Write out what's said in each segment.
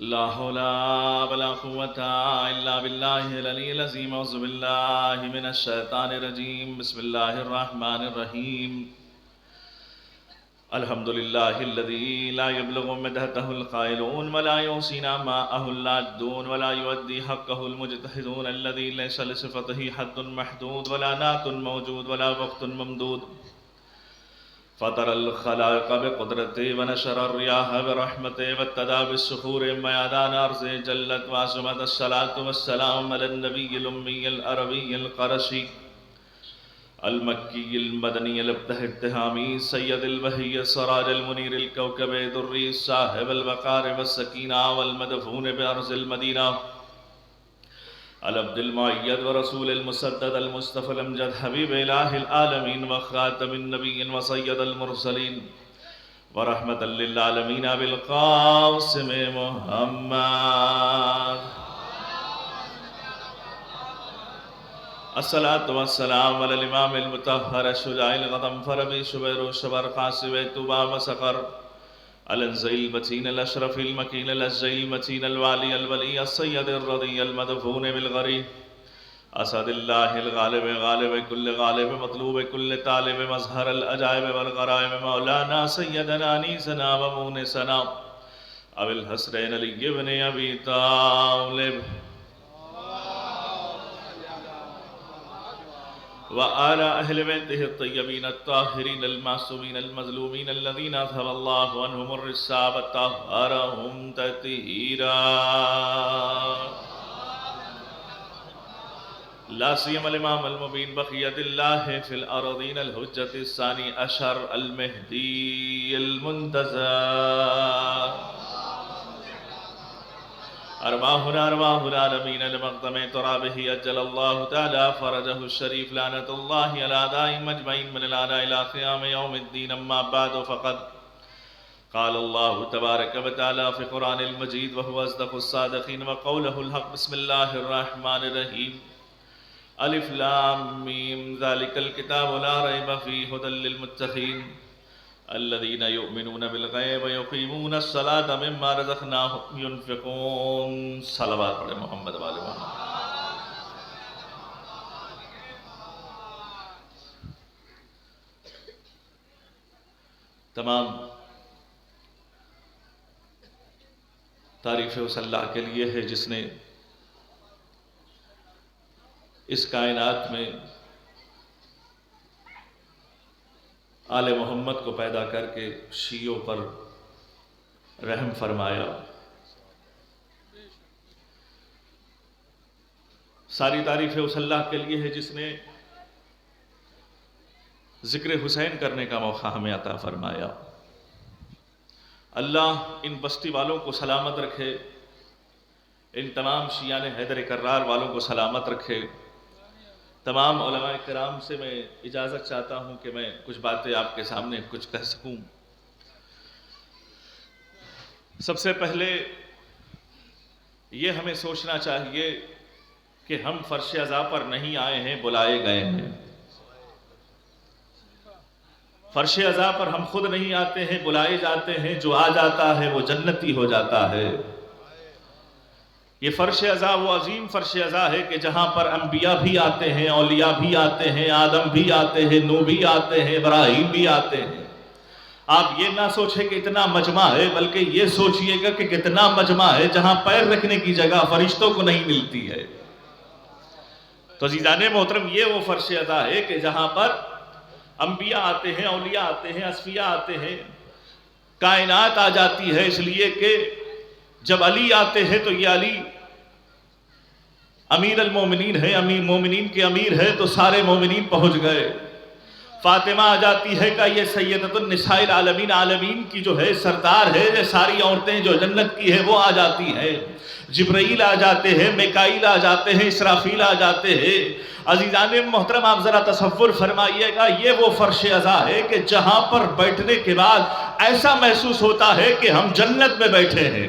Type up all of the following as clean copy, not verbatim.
لا حول ولا قوة إلا بالله العلي العظيم. أعوذ بالله من الشيطان الرجيم. بسم الله الرحمن الرحيم. الحمد لله الذي لا يبلغ مدحته القائلون ولا يحصي نعماءه العادون ولا يؤدي حقه المجتهدون الذي ليس لصفته حد محدود ولا نعت موجود ولا وقت ممدود. فطر الخلائق بقدرته ونشر الرياح برحمته وابتدى بالسحور ميادان أرضه جلت وعظمت. الصلاة والسلام على النبي الأمي العربي القرشي المكي المدني الابتهامي سيد الوحي السراج المنير الكوكب الدري صاحب الوقار والسكينة والمدفون بأرض المدينة العبد المؤيد ورسول المسدد المصطفى الامجد حبيب إله العالمين وخاتم النبيين وسيد المرسلين ورحمة للعالمين بالقاسم محمد. الصلاة والسلام على الإمام المطهر الشجاع الغضنفر أبي شبير والشبر قاسم توبا وسقر الانزل المتين الاشرف المكين الازجي المتين الوالي الولي السيد الرضي المدفون بالغري اسد الله الغالب غالب كل غالب مطلوب كل طالب مظهر العجائب والغرائب مولانا سيدنا انيسنا ومونسنا ابو الحسنين علي بن ابي طالب وآل أهل بيته الطيبين الطاهرين المعصومين المظلومين الذين أذهب الله عنهم الرجس وطهرهم تطهيرا. لا سيما الإمام المبين بقية الله في الأرضين الحجة الثاني عشر المهدي المنتظر. أرواحنا أرواح العالمين لمقدم ترابه أجل الله تعالى فرجه الشريف لعنة الله على دائم أجمعين من الآن إلى قيام يوم الدين. أما بعد فقد قال الله تبارك وتعالى في قرآن المجيد وهو أصدق الصادقين وقوله الحق. بسم الله الرحمن الرحيم. ألف لام ميم ذلك الكتاب لا ريب فيه هدى للمتقين الذين يؤمنون بالغيب ويقيمون الصلاة مما رزقناهم ينفقون. صلوات پڑھے محمد والے محمد. تمام تعریف اس اللہ کے لیے ہے جس نے اس کائنات میں آل محمد کو پیدا کر کے شیعوں پر رحم فرمایا. ساری تعریف اس اللہ کے لیے ہے جس نے ذکر حسین کرنے کا موقع ہمیں عطا فرمایا. اللہ ان بستی والوں کو سلامت رکھے، ان تمام شیعان حیدر کرار والوں کو سلامت رکھے. تمام علماء کرام سے میں اجازت چاہتا ہوں کہ میں کچھ باتیں آپ کے سامنے کچھ کہہ سکوں. سب سے پہلے یہ ہمیں سوچنا چاہیے کہ ہم فرش عزا پر نہیں آئے ہیں، بلائے گئے ہیں. فرش عزا پر ہم خود نہیں آتے ہیں، بلائے جاتے ہیں. جو آ جاتا ہے وہ جنتی ہو جاتا ہے. یہ فرش عزا وہ عظیم فرش عزا ہے کہ جہاں پر انبیاء بھی آتے ہیں، اولیاء بھی آتے ہیں، آدم بھی آتے ہیں، نوح بھی آتے ہیں، ابراہیم بھی آتے ہیں. آپ یہ نہ سوچیں کہ اتنا مجمع ہے، بلکہ یہ سوچئے گا کہ کتنا مجمع ہے جہاں پیر رکھنے کی جگہ فرشتوں کو نہیں ملتی ہے. تو عزیزان محترم یہ وہ فرش عزا ہے کہ جہاں پر انبیاء آتے ہیں، اولیاء آتے ہیں، اصفیاء آتے ہیں، کائنات آ جاتی ہے. اس لیے کہ جب علی آتے ہیں تو یہ علی امیر المومنین ہے، امیر مومنین کے امیر ہے تو سارے مومنین پہنچ گئے. فاطمہ آ جاتی ہے کہ یہ سیدۃ النساء العالمین، عالمین کی جو ہے سردار ہے، یہ ساری عورتیں جو جنت کی ہے وہ آ جاتی ہیں. جبرائیل آ جاتے ہیں، میکائیل آ جاتے ہیں، اسرافیل آ جاتے ہیں. عزیزان محترم آپ ذرا تصور فرمائیے گا، یہ وہ فرش عزا ہے کہ جہاں پر بیٹھنے کے بعد ایسا محسوس ہوتا ہے کہ ہم جنت میں بیٹھے ہیں.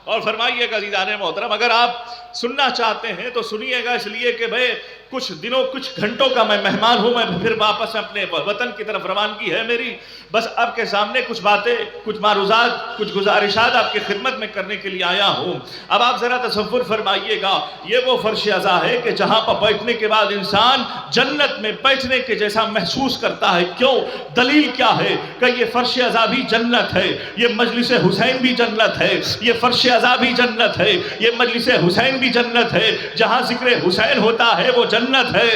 اور فرمائیے گا عزیزان محترم اگر آپ سننا چاہتے ہیں تو سنیے گا، اس لیے کہ بھئی کچھ دنوں کچھ گھنٹوں کا میں مہمان ہوں، میں پھر واپس اپنے وطن کی طرف روانگی ہے میری، بس آپ کے سامنے کچھ باتیں، کچھ معروضات، کچھ گزارشات آپ کی خدمت میں کرنے کے لیے آیا ہوں۔ اب آپ ذرا تصور فرمائیے گا، یہ وہ فرش عزا ہے کہ جہاں پر بیٹھنے کے بعد انسان جنت میں بیٹھنے کے جیسا محسوس کرتا ہے۔ کیوں؟ دلیل کیا ہے کہ یہ فرش عزا بھی جنت ہے، یہ مجلس حسین بھی جنت ہے، یہ فرش عزا بھی جنت ہے، یہ مجلس حسین بھی جنت ہے، جہاں ذکر حسین ہوتا ہے وہ جنت ہے۔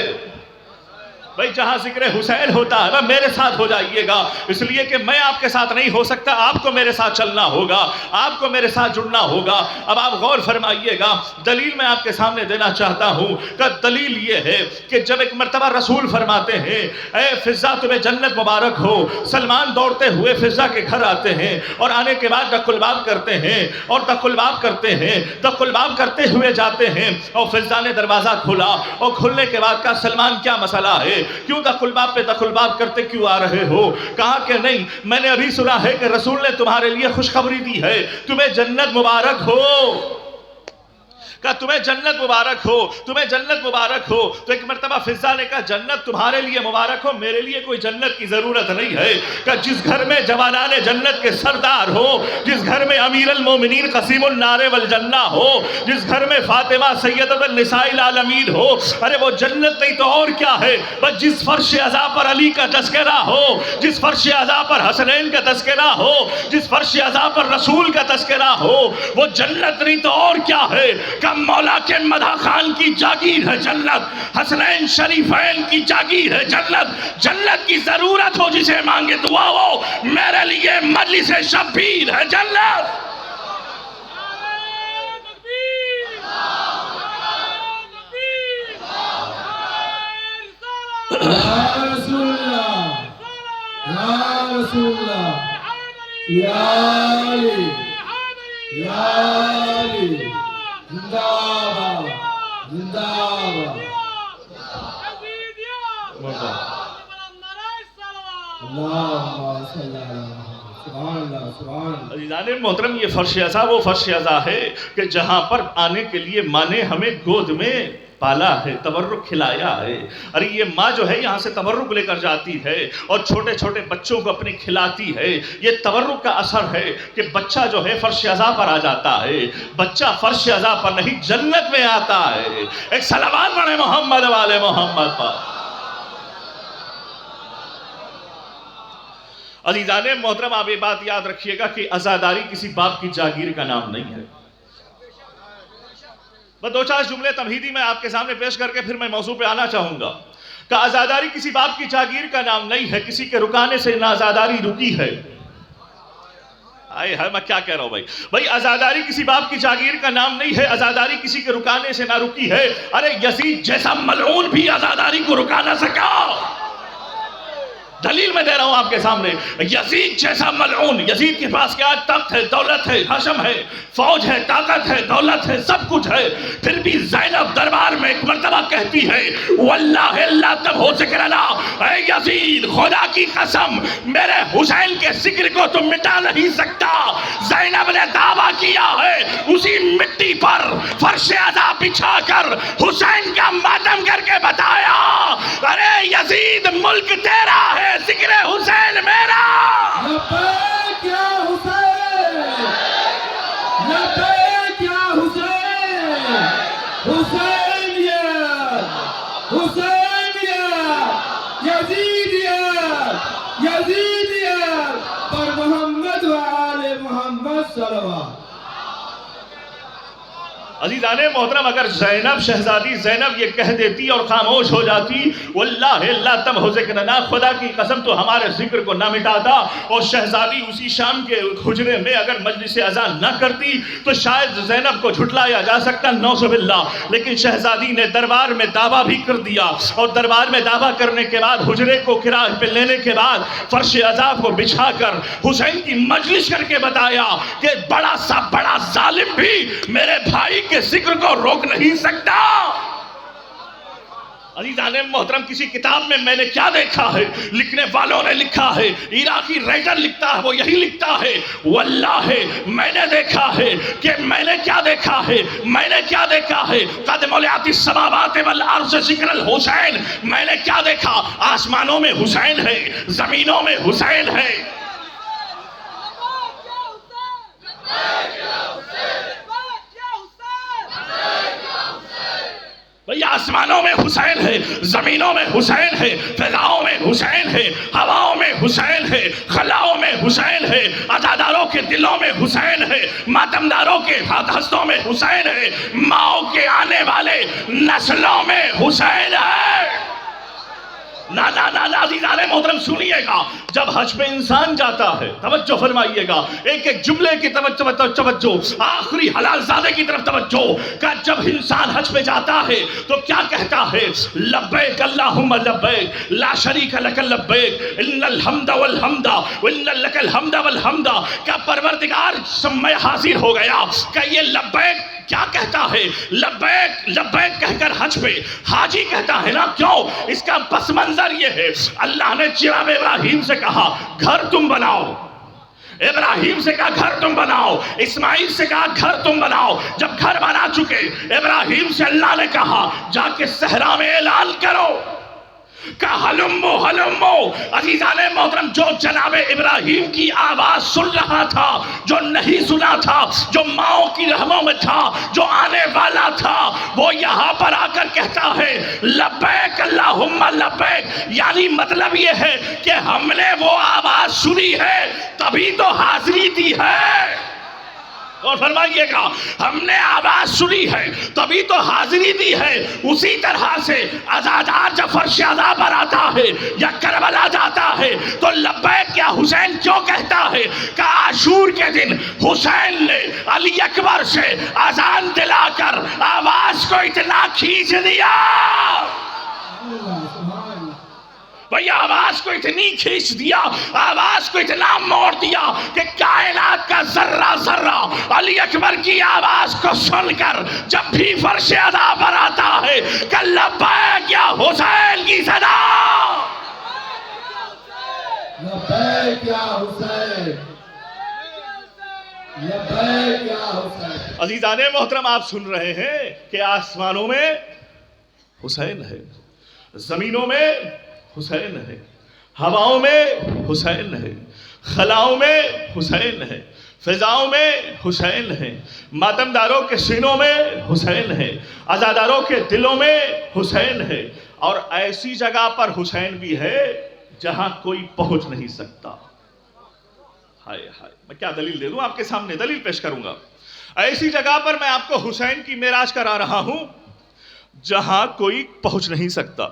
بھئی جہاں ذکر حسین ہوتا ہے، میرے ساتھ ہو جائیے گا، اس لیے کہ میں آپ کے ساتھ نہیں ہو سکتا، آپ کو میرے ساتھ چلنا ہوگا، آپ کو میرے ساتھ جڑنا ہوگا۔ اب آپ غور فرمائیے گا، دلیل میں آپ کے سامنے دینا چاہتا ہوں کہ دلیل یہ ہے کہ جب ایک مرتبہ رسول فرماتے ہیں اے فضہ تمہیں جنت مبارک ہو، سلمان دوڑتے ہوئے فضہ کے گھر آتے ہیں اور آنے کے بعد دق الباب کرتے ہیں اور دق الباب کرتے ہیں، دق الباب کرتے ہوئے جاتے ہیں اور فضہ نے دروازہ کھولا اور کھلنے کے بعد کہا سلمان کیا مسئلہ ہے، کیوں دخل باب پہ دخل باب کرتے کیوں آ رہے ہو؟ کہا کہ نہیں، میں نے ابھی سنا ہے کہ رسول نے تمہارے لیے خوشخبری دی ہے، تمہیں جنت مبارک ہو، کہا تمہیں جنت مبارک ہو، تمہیں جنت مبارک ہو۔ تو ایک مرتبہ فضہ نے کہا جنت تمہارے لیے مبارک ہو، میرے لیے کوئی جنت کی ضرورت نہیں ہے، کہ جس گھر میں جوانان جنت کے سردار ہو، جس گھر میں امیر المومنین قسیم النار والجنہ ہو، جس گھر میں فاطمہ سیدۃ النساء العالمین ہو، ارے وہ جنت نہیں تو اور کیا ہے؟ بس جس فرش عزا پر علی کا تذکرہ ہو، جس فرش عزا پر حسنین کا تذکرہ ہو، جس فرش عزا پر رسول کا تذکرہ ہو، وہ جنت نہیں تو اور کیا ہے؟ کہ مولا کے مدح خان کی جاگیر ہے جنت، حسنین شریفین کی جاگیر ہے جنت، جنت کی ضرورت ہو جسے مانگے دعا ہو، میرے لیے مجلس شبیر ہے جنت۔ یا رسول اللہ، یا رسول اللہ، یا علی، یا علی، زندہ باد، زندہ باد، اللہم صلی اللہ علیہ وسلم، سبحان اللہ، سبحان اللہ۔ عزیزان محترم یہ فرش عزا وہ فرش عزا ہے کہ جہاں پر آنے کے لیے ماں نے ہمیں گود میں پالا ہے، تبرک کھلایا ہے۔ ارے یہ ماں جو ہے یہاں سے تبرک لے کر جاتی ہے اور چھوٹے چھوٹے بچوں کو اپنے کھلاتی ہے۔ یہ تبرک کا اثر ہے کہ بچہ جو ہے فرش عزا پر آ جاتا ہے، بچہ فرش عزا پر نہیں جنت میں آتا ہے۔ ایک صلوات پڑھیں محمد والے محمد پر۔ عزیزان محترم آپ یہ بات یاد رکھیے گا کہ عزاداری کسی باپ کی جاگیر کا نام نہیں ہے۔ بس دو چار جملے تمہیدی میں آپ کے سامنے پیش کر کے پھر میں موضوع پہ آنا چاہوں گا کہ عزاداری کسی باپ کی جاگیر کا نام نہیں ہے، کسی کے رکانے سے نہ عزاداری رکی ہے۔ میں کیا کہہ رہا ہوں بھائی عزاداری کسی باپ کی جاگیر کا نام نہیں ہے، عزاداری کسی کے رکانے سے نہ رکی ہے۔ ارے یزید جیسا ملعون بھی عزاداری کو رکا نہ سکا، دلیل میں دے رہا ہوں آپ کے سامنے۔ یزید جیسا ملعون، یزید کے پاس کیا تخت ہے، دولت ہے، حشم ہے، فوج ہے، طاقت ہے، دولت ہے، سب کچھ ہے، پھر بھی زینب دربار میں ایک مرتبہ کہتی ہے واللہ لا تب ہو ذکرنا، اے یزید خدا کی قسم میرے حسین کے ذکر کو تم مٹا نہیں سکتا۔ زینب نے دعویٰ کیا ہے اسی مٹی پر فرش عزا بچھا کر حسین کا ماتم کر کے بتایا ارے یزید ملک تیرا ہے، ذکر حسین میرا۔ لبیک یا حسین، لبیک یا حسین، حسینیت، حسینیت، یزیدیت، یزیدیت پر محمد و آل محمد صلوات۔ عزیزان محترم اگر زینب شہزادی زینب یہ کہہ دیتی اور خاموش ہو جاتی واللہ لا تمحو ذکرنا، خدا کی قسم تو ہمارے ذکر کو نہ مٹاتا، اور شہزادی اسی شام کے حجرے میں اگر مجلس عزا نہ کرتی تو شاید زینب کو جھٹلایا جا سکتا، نعوذ باللہ۔ لیکن شہزادی نے دربار میں دعویٰ بھی کر دیا، اور دربار میں دعویٰ کرنے کے بعد حجرے کو کرایہ پہ لینے کے بعد فرش عزا کو بچھا کر حسین کی مجلس کر کے بتایا کہ بڑا سا بڑا ظالم بھی میرے بھائی کے ذکر کو روک نہیں سکتا۔ عزیزان محترم کسی کتاب میں نے کیا دیکھا ہے، لکھنے والوں نے لکھا ہے، عراقی رائٹر لکھتا ہے، وہ یہی لکھتا ہے، واللہ میں نے دیکھا ہے کہ میں نے کیا دیکھا ہے، میں نے کیا دیکھا ہے، قد ملئت السماوات والارض ذکر الحسین، میں نے کیا دیکھا، آسمانوں میں حسین ہے، زمینوں میں حسین ہے، بھئی آسمانوں میں حسین ہے، زمینوں میں حسین ہے، فضاؤں میں حسین ہے، ہواؤں میں حسین ہے، خلاؤں میں حسین ہے، عزاداروں کے دلوں میں حسین ہے، ماتمداروں کے ہستوں میں حسین ہے، ماؤں کے آنے والے نسلوں میں حسین ہے۔ نا نا نا نا عزیزان محترم سنیے گا، جب حج پہ انسان جاتا ہے، توجہ فرمائیے گا، ایک ایک جملے کی توجہ، آخری حلال زادے کی طرف توجہ، کہ جب انسان حج پہ جاتا ہے تو کیا کہتا ہے، لبیک اللہم لبیک لا شریک لک لبیک ان الحمد والحمد وان لک الحمد والحمد، کہ پروردگار سب میں حاضر ہو گیا، کہ یہ لبیک کیا کہتا ہے، لبیک لبیک کہہ کر حج پہ حاجی کہتا ہے نا، کیوں؟ اس کا پس منظر یہ ہے، اللہ نے جناب ابراہیم سے کہا گھر تم بناؤ، ابراہیم سے کہا گھر تم بناؤ، اسماعیل سے کہا گھر تم بناؤ، جب گھر بنا چکے ابراہیم سے اللہ نے کہا جا کے صحرا میں اعلان کرو کہ ہلمو ہلمو۔ عزیزان محترم جو جناب ابراہیم کی آواز سن رہا تھا، جو نہیں سنا تھا، جو ماؤں کی رحموں میں تھا، جو آنے والا تھا، وہ یہاں پر آ کر کہتا ہے لبیک اللہم لبیک، یعنی مطلب یہ ہے کہ ہم نے وہ آواز سنی ہے تبھی تو حاضری دی ہے، اور فرمائیے گا ہم نے آواز سنی ہے تبھی تو حاضری دی ہے۔ اسی طرح سے عزادار جب فرش عزا پر آتا ہے یا کربلا جاتا ہے تو لبیک یا حسین کیوں کہتا ہے، کہ عاشور کے دن حسین نے علی اکبر سے اذان دلا کر آواز کو اتنا کھینچ دیا، بھئی آواز کو اتنی کھینچ دیا، آواز کو اتنا موڑ دیا کہ کائنات کا ذرہ ذرہ علی اکبر کی آواز کو سن کر جب بھی فرش عزا پر آتا ہے کہ لبیک یا حسین کی صدا، لبیک یا حسین، لبیک یا حسین۔ عزیزان محترم آپ سن رہے ہیں کہ آسمانوں میں حسین ہے، زمینوں میں حسین ہے، ہواؤں میں حسین ہے، خلاؤں میں حسین ہے، فضاؤں میں حسین ہے، ماتمداروں کے سینوں میں حسین ہے، عزاداروں کے دلوں میں حسین ہے، اور ایسی جگہ پر حسین بھی ہے جہاں کوئی پہنچ نہیں سکتا۔ ہائے ہائے، میں کیا دلیل دے دوں آپ کے سامنے، دلیل پیش کروں گا۔ ایسی جگہ پر میں آپ کو حسین کی معراج کرا رہا ہوں جہاں کوئی پہنچ نہیں سکتا۔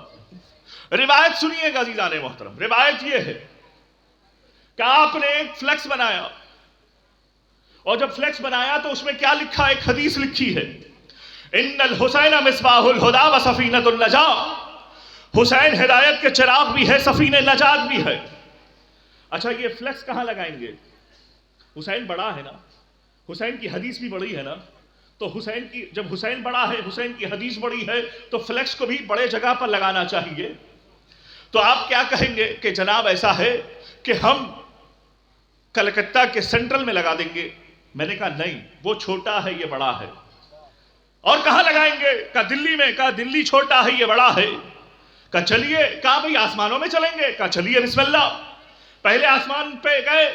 روایت سنیے گا عزیزان محترم، روایت یہ ہے کہ آپ نے ایک فلیکس بنایا، اور جب فلیکس بنایا تو اس میں کیا لکھا، ایک حدیث لکھی ہے، ان الحسین مصباح الہدی و سفینۃ النجاۃ، حسین ہدایت کے چراغ بھی ہے، سفینہ نجات بھی ہے۔ اچھا یہ فلیکس کہاں لگائیں گے؟ حسین بڑا ہے نا، حسین کی حدیث بھی بڑی ہے نا، تو حسین کی جب حسین بڑا ہے، حسین کی حدیث بڑی ہے، تو فلیکس کو بھی بڑے جگہ پر لگانا چاہیے۔ تو آپ کیا کہیں گے کہ جناب ایسا ہے کہ ہم کلکتہ کے سینٹرل میں لگا دیں گے؟ میں نے کہا نہیں، وہ چھوٹا ہے یہ بڑا ہے۔ اور کہاں لگائیں گے؟ کہا دلی میں۔ کہا دلی چھوٹا ہے یہ بڑا ہے۔ کہا چلیے، کہا بھئی آسمانوں میں چلیں گے؟ کہا چلیے بسم اللہ۔ پہلے آسمان پہ گئے،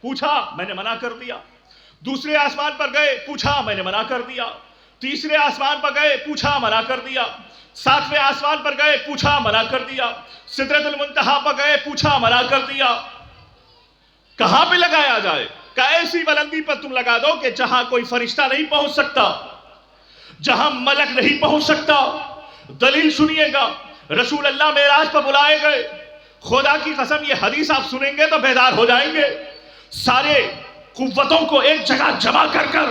پوچھا، میں نے منع کر دیا۔ دوسرے آسمان پر گئے، پوچھا، میں نے منع کر دیا۔ تیسرے آسمان پر گئے، پوچھا، منع کر دیا۔ ساتویں آسمان پر گئے، پوچھا، منع کر دیا۔ سدرۃ المنتہا پر گئے، پوچھا، منع کر دیا۔ کہاں پہ لگایا جائے؟ کہ ایسی بلندی پر تم لگا دو کہ جہاں کوئی فرشتہ نہیں پہنچ سکتا، جہاں ملک نہیں پہنچ سکتا۔ دلیل سنیے گا، رسول اللہ معراج پر بلائے گئے، خدا کی قسم یہ حدیث آپ سنیں گے تو بیدار ہو جائیں گے۔ سارے قوتوں کو ایک جگہ جمع کر کر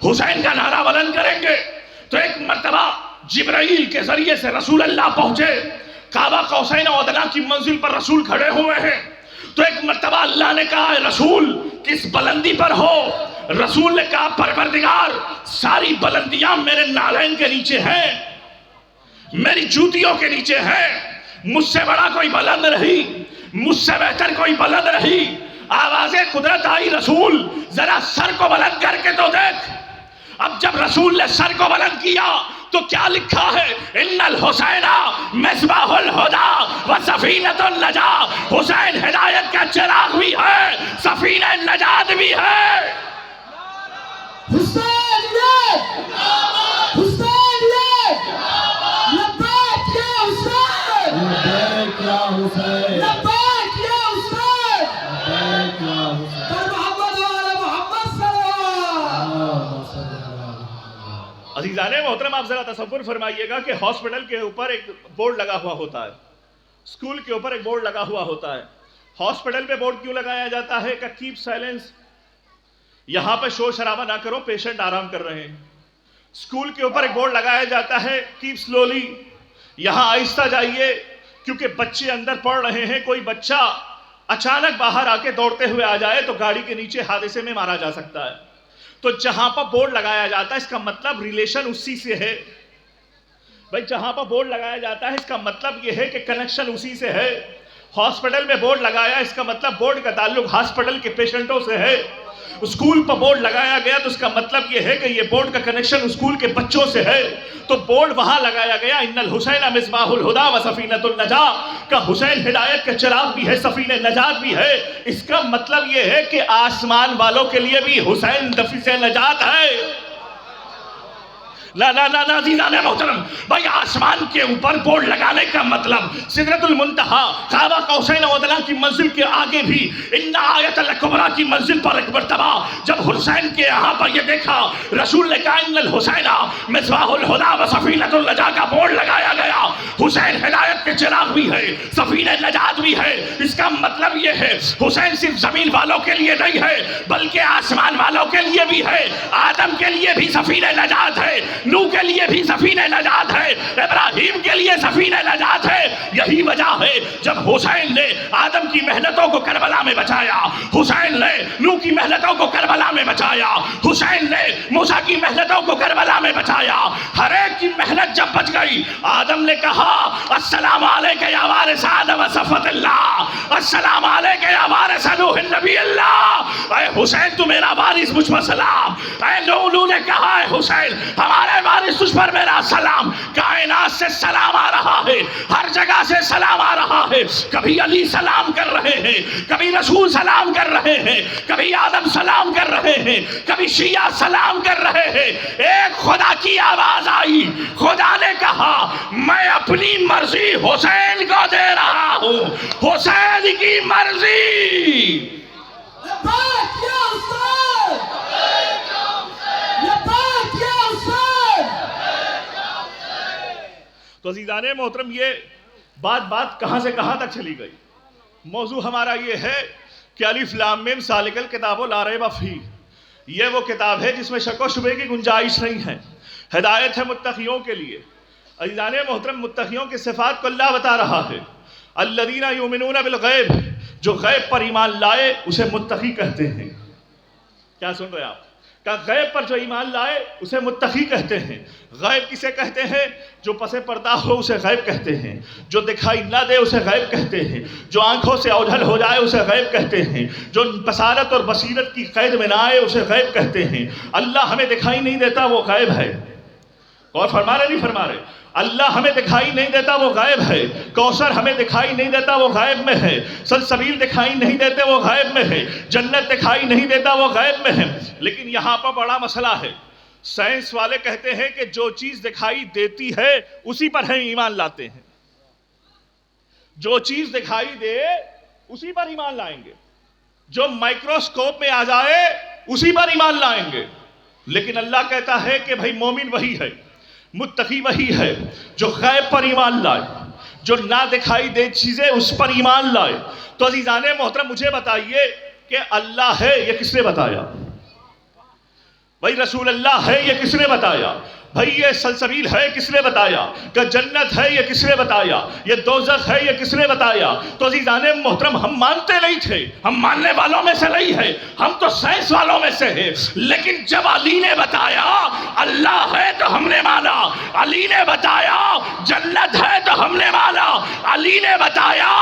حسین کا نعرہ بلند کریں گے۔ تو ایک مرتبہ جبرائیل کے ذریعے سے رسول اللہ پہنچے، کعبہ قوسین و ادنیٰ کی منزل پر رسول کھڑے ہوئے ہیں۔ تو ایک مرتبہ اللہ نے کہا رسول کس بلندی پر ہو؟ رسول نے کہا پروردگار ساری بلندیاں میرے نالین کے نیچے ہیں۔ میری جوتیوں کے نیچے ہے، مجھ سے بڑا کوئی بلند نہیں، مجھ سے بہتر کوئی بلند نہیں. آواز قدرت آئی، رسول ذرا سر کو بلند کر کے تو دیکھ. اب جب رسول نے سر کو بلند کیا تو کیا لکھا ہے؟ ان الحسین مصباح الہدی و سفینۃ النجاۃ. حسین ہدایت کا چراغ بھی ہے، سفینہ نجات بھی ہے. حسین یہ حسین یہ لبیک یا حسین، لبیک یا حسین، لبیک یا حسین، لبیک یا حسین. کر محمد وعلی محمد صلی اللہ. عزیزان محترم، آپ ذرا تصور فرمائیے گا کہ ہاسپٹل کے اوپر ایک بورڈ لگا ہوا ہوتا ہے، اسکول کے اوپر ایک بورڈ لگا ہوا ہوتا ہے. ہاسپٹل پہ بورڈ کیوں لگایا جاتا ہے کہ کیپ سائلنس، یہاں پہ شور شرابہ نہ کرو، پیشنٹ آرام کر رہے ہیں. اسکول کے اوپر ایک بورڈ لگایا جاتا ہے کیپ سلولی، یہاں آہستہ جائیے، کیونکہ بچے اندر پڑھ رہے ہیں. کوئی بچہ اچانک باہر آ کے دوڑتے ہوئے آ جائے تو گاڑی کے نیچے حادثے میں مارا جا سکتا ہے. تو جہاں پر بورڈ لگایا جاتا ہے اس کا مطلب ریلیشن اسی سے ہے. بھائی جہاں پر بورڈ لگایا جاتا ہے اس کا مطلب یہ ہے کہ کنیکشن اسی سے ہے. ہاسپٹل میں بورڈ لگایا اس کا مطلب بورڈ کا تعلق ہاسپٹل کے پیشنٹوں سے ہے. اسکول پر بورڈ لگایا گیا تو اس کا مطلب یہ ہے کہ یہ بورڈ کا کنیکشن اسکول کے بچوں سے ہے. تو بورڈ وہاں لگایا گیا ان الحسین مصباح الہدی و سفینۃ النجاۃ کا. حسین ہدایت کا چراغ بھی ہے، سفینہ نجات بھی ہے. اس کا مطلب یہ ہے کہ آسمان والوں کے لیے بھی حسین نفیس نجات ہے. لا لا لا لا عزیزان محترم، بھائی آسمان کے اوپر بورڈ لگانے کا مطلب سدرۃ المنتہا، قاب قوسین و ادنیٰ کی منزل کے آگے بھی ان آیت الکبریٰ کی منزل پر ایک مرتبہ جب حسین کے یہاں پر یہ دیکھا، رسول نے کہا ان الحسین مصباح الہدی و سفینۃ النجاۃ کا بورڈ لگایا گیا. حسین ہدایت کے چراغ بھی ہے، سفینہ نجات بھی ہے. اس کا مطلب یہ ہے حسین صرف زمین والوں کے لیے نہیں ہے بلکہ آسمان والوں کے لیے بھی ہے. آدم کے لیے بھی سفینہ نجات ہے، نوح کے لیے بھی سفینہ نجات ہے، ابراہیم کے لیے سفینہ نجات ہے. یہی وجہ ہے جب حسین نے آدم کی محنتوں کو کربلا میں بچایا، حسین نے نوح کی محنتوں کو کربلا میں بچایا، حسین نے موسیٰ کی محنتوں کو کربلا میں بچایا. ہر ایک کی محنت جب بچ گئی، آدم نے کہا السلام علیک یا وارث آدم صفوۃ اللہ، السلام علیک یا وارث نوح نبی اللہ. اے حسین تو میرا وارث، مجھ پر سلام. اے نوح نے کہا اے حسین ہمارے وارث تجھ پر میرا سلام. کائنات سے سلام آ رہا ہے، ہر جگہ سے سلام آ رہا ہے. کبھی علی سلام کر رہے ہیں، کبھی رسول سلام کر رہے ہیں، کبھی آدم سلام کر رہے ہیں، کبھی شیعہ سلام کر رہے ہیں. ایک خدا کی آواز آئی، خدا نے کہا میں اپنی مرضی حسین کو دے رہا ہوں، حسین کی مرضی. لبیک یا حسین، لبیک یا حسین. تو عزیزان محترم، یہ بات کہاں سے کہاں تک چلی گئی؟ موضوع ہمارا یہ ہے کہ الف لام میم ذالک الکتاب لا ریب فیہ، یہ وہ کتاب ہے جس میں شک و شبہ کی گنجائش نہیں ہے. ہدایت ہے متقیوں کے لیے. عزیزان محترم، متقیوں کی صفات کو اللہ بتا رہا ہے. الذین یؤمنون بالغیب، جو غیب پر ایمان لائے اسے متقی کہتے ہیں. کیا سن رہے ہیں آپ؟ کہ غیب پر جو ایمان لائے اسے متقی کہتے ہیں. غیب کسے کہتے ہیں؟ جو پس پردہ ہو اسے غیب کہتے ہیں، جو دکھائی نہ دے اسے غیب کہتے ہیں، جو آنکھوں سے اوجھل ہو جائے اسے غیب کہتے ہیں، جو بصارت اور بصیرت کی قید میں نہ آئے اسے غیب کہتے ہیں. اللہ ہمیں دکھائی نہیں دیتا، وہ غیب ہے. اور فرما رہے نہیں فرما رہے؟ اللہ ہمیں دکھائی نہیں دیتا، وہ غائب ہے. کوثر ہمیں دکھائی نہیں دیتا، وہ غائب میں ہے. سلسبیل دکھائی نہیں دیتے، وہ غائب میں ہے. جنت دکھائی نہیں دیتا، وہ غائب میں ہے. لیکن یہاں پر بڑا مسئلہ ہے. سائنس والے کہتے ہیں کہ جو چیز دکھائی دیتی ہے اسی پر ہم ایمان لاتے ہیں. جو چیز دکھائی دے اسی پر ایمان لائیں گے، جو مائکروسکوپ میں آ جائے اسی پر ایمان لائیں گے. لیکن اللہ کہتا ہے کہ بھائی مومن وہی ہے، متقی وہی ہے جو غیب پر ایمان لائے، جو نہ دکھائی دے چیزیں اس پر ایمان لائے. تو عزیزان محترم، مجھے بتائیے کہ اللہ ہے یہ کس نے بتایا؟ بھائی رسول اللہ ہے یہ کس نے بتایا؟ بھائی یہ سلسبیل ہے کس نے بتایا؟ کہ جنت ہے یہ کس نے بتایا؟ یہ دوزخ ہے یہ کس نے بتایا؟ تو عزیزان محترم ہم مانتے نہیں تھے، ہم ماننے والوں میں سے نہیں ہے، ہم تو سائنس والوں میں سے ہیں، لیکن جب علی نے بتایا اللہ ہے تو ہم نے مانا، علی نے بتایا جنت ہے تو ہم نے مانا، علی نے بتایا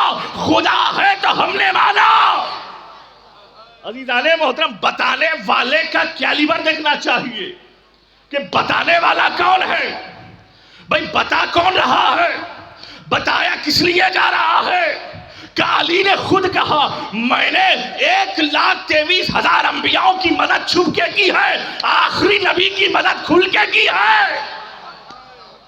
خدا ہے تو ہم نے مانا۔ عزیزان محترم بتانے والے کا کیلیبر دیکھنا چاہیے کہ بتانے والا کون ہے۔ بھئی بتا کون رہا ہے؟ بتایا کس لیے جا رہا ہے؟ کہ علی نے خود کہا میں نے 1,23,000 انبیاءوں کی مدد چھپ کے کی ہے، آخری نبی کی مدد کھل کے کی ہے۔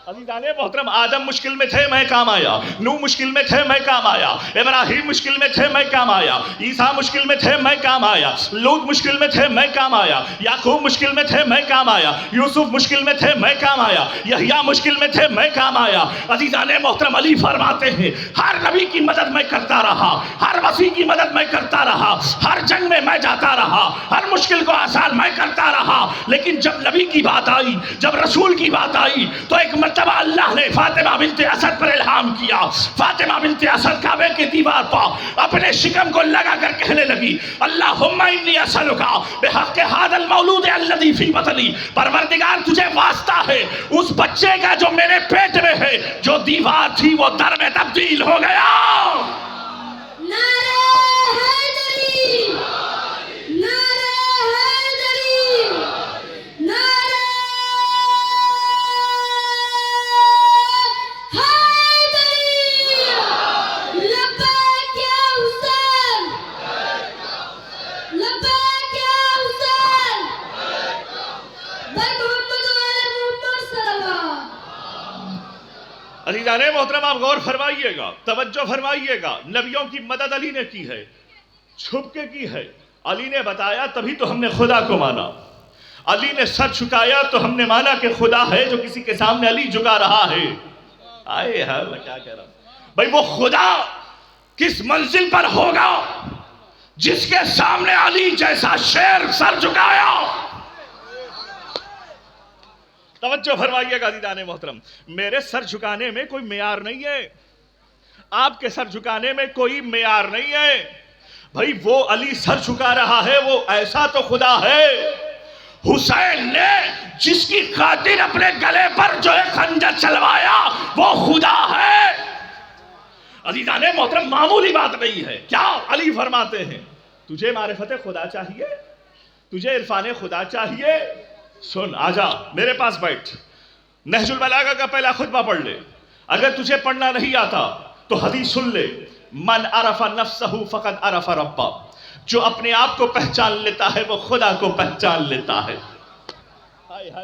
عزیزان محترم آدم مشکل میں تھے میں کام آیا، نوح مشکل میں تھے میں کام آیا، ابراہیم مشکل میں تھے میں کام آیا، عیسیٰ مشکل میں تھے میں کام آیا، لوط مشکل میں تھے میں کام آیا، یعقوب مشکل میں تھے میں کام آیا، یوسف مشکل میں تھے میں کام آیا، یحییٰ مشکل میں تھے میں کام آیا۔ عزیزان محترم علی فرماتے ہیں ہر نبی کی مدد میں کرتا رہا، ہر وسیع کی مدد میں کرتا رہا، ہر جنگ میں میں جاتا رہا، ہر مشکل کو آسان میں کرتا رہا، لیکن جب نبی کی بات آئی، جب رسول کی بات آئی تو ایک مرتبہ اللہ نے فاطمہ بنت اسد پر الہام کیا۔ فاطمہ بنت اسد کعبے کی دیوار پر اپنے شکم کو لگا کر کہنے لگی اللہم انی اسألک بحق ھذا المولود الذی فی بطنی، پروردگار تجھے واسطہ ہے اس بچے کا جو میرے پیٹ میں ہے، جو دیوار تھی وہ در میں تبدیل ہو گیا۔ نعرہ حیدری، نعرہ حیدری، نعرہ حیدری، لبیک یا حسین، لبیک یا حسین، بر محمد و آل محمد صلوات۔ عزیزان محترم آپ غور فرمائیے گا، توجہ فرمائیے گا، نبیوں کی مدد علی نے کی ہے، چھپ کے کی ہے۔ علی نے بتایا تبھی تو ہم نے خدا کو مانا، علی نے سر جھکایا تو ہم نے مانا کہ خدا ہے جو کسی کے سامنے علی جھکا رہا ہے۔ آئے ہاں میں کیا کہہ رہا ہوں بھائی، وہ خدا کس منزل پر ہوگا جس کے سامنے علی جیسا شیر سر جھکایا۔ توجہ فرمائیے گا عزیزان محترم، میرے سر جھکانے میں کوئی معیار نہیں ہے، آپ کے سر جھکانے میں کوئی معیار نہیں ہے۔ بھائی وہ علی سر جھکا رہا ہے، وہ ایسا تو خدا ہے۔ حسین نے جس کی خاطر اپنے گلے پر جو ہے خنجر چلوایا وہ خدا ہے۔ عزیزان محترم معمولی بات نہیں ہے۔ کیا علی فرماتے ہیں تجھے معرفت خدا چاہیے، تجھے عرفان خدا چاہیے، سن آجا میرے پاس بیٹھ، نہج البلاغہ کا پہلا خطبہ پڑھ لے، اگر تجھے پڑھنا نہیں آتا تو حدیث سن لے، من عرف نفسہ فقد عرف ربہ، جو اپنے آپ کو پہچان لیتا ہے وہ خدا کو پہچان لیتا ہے۔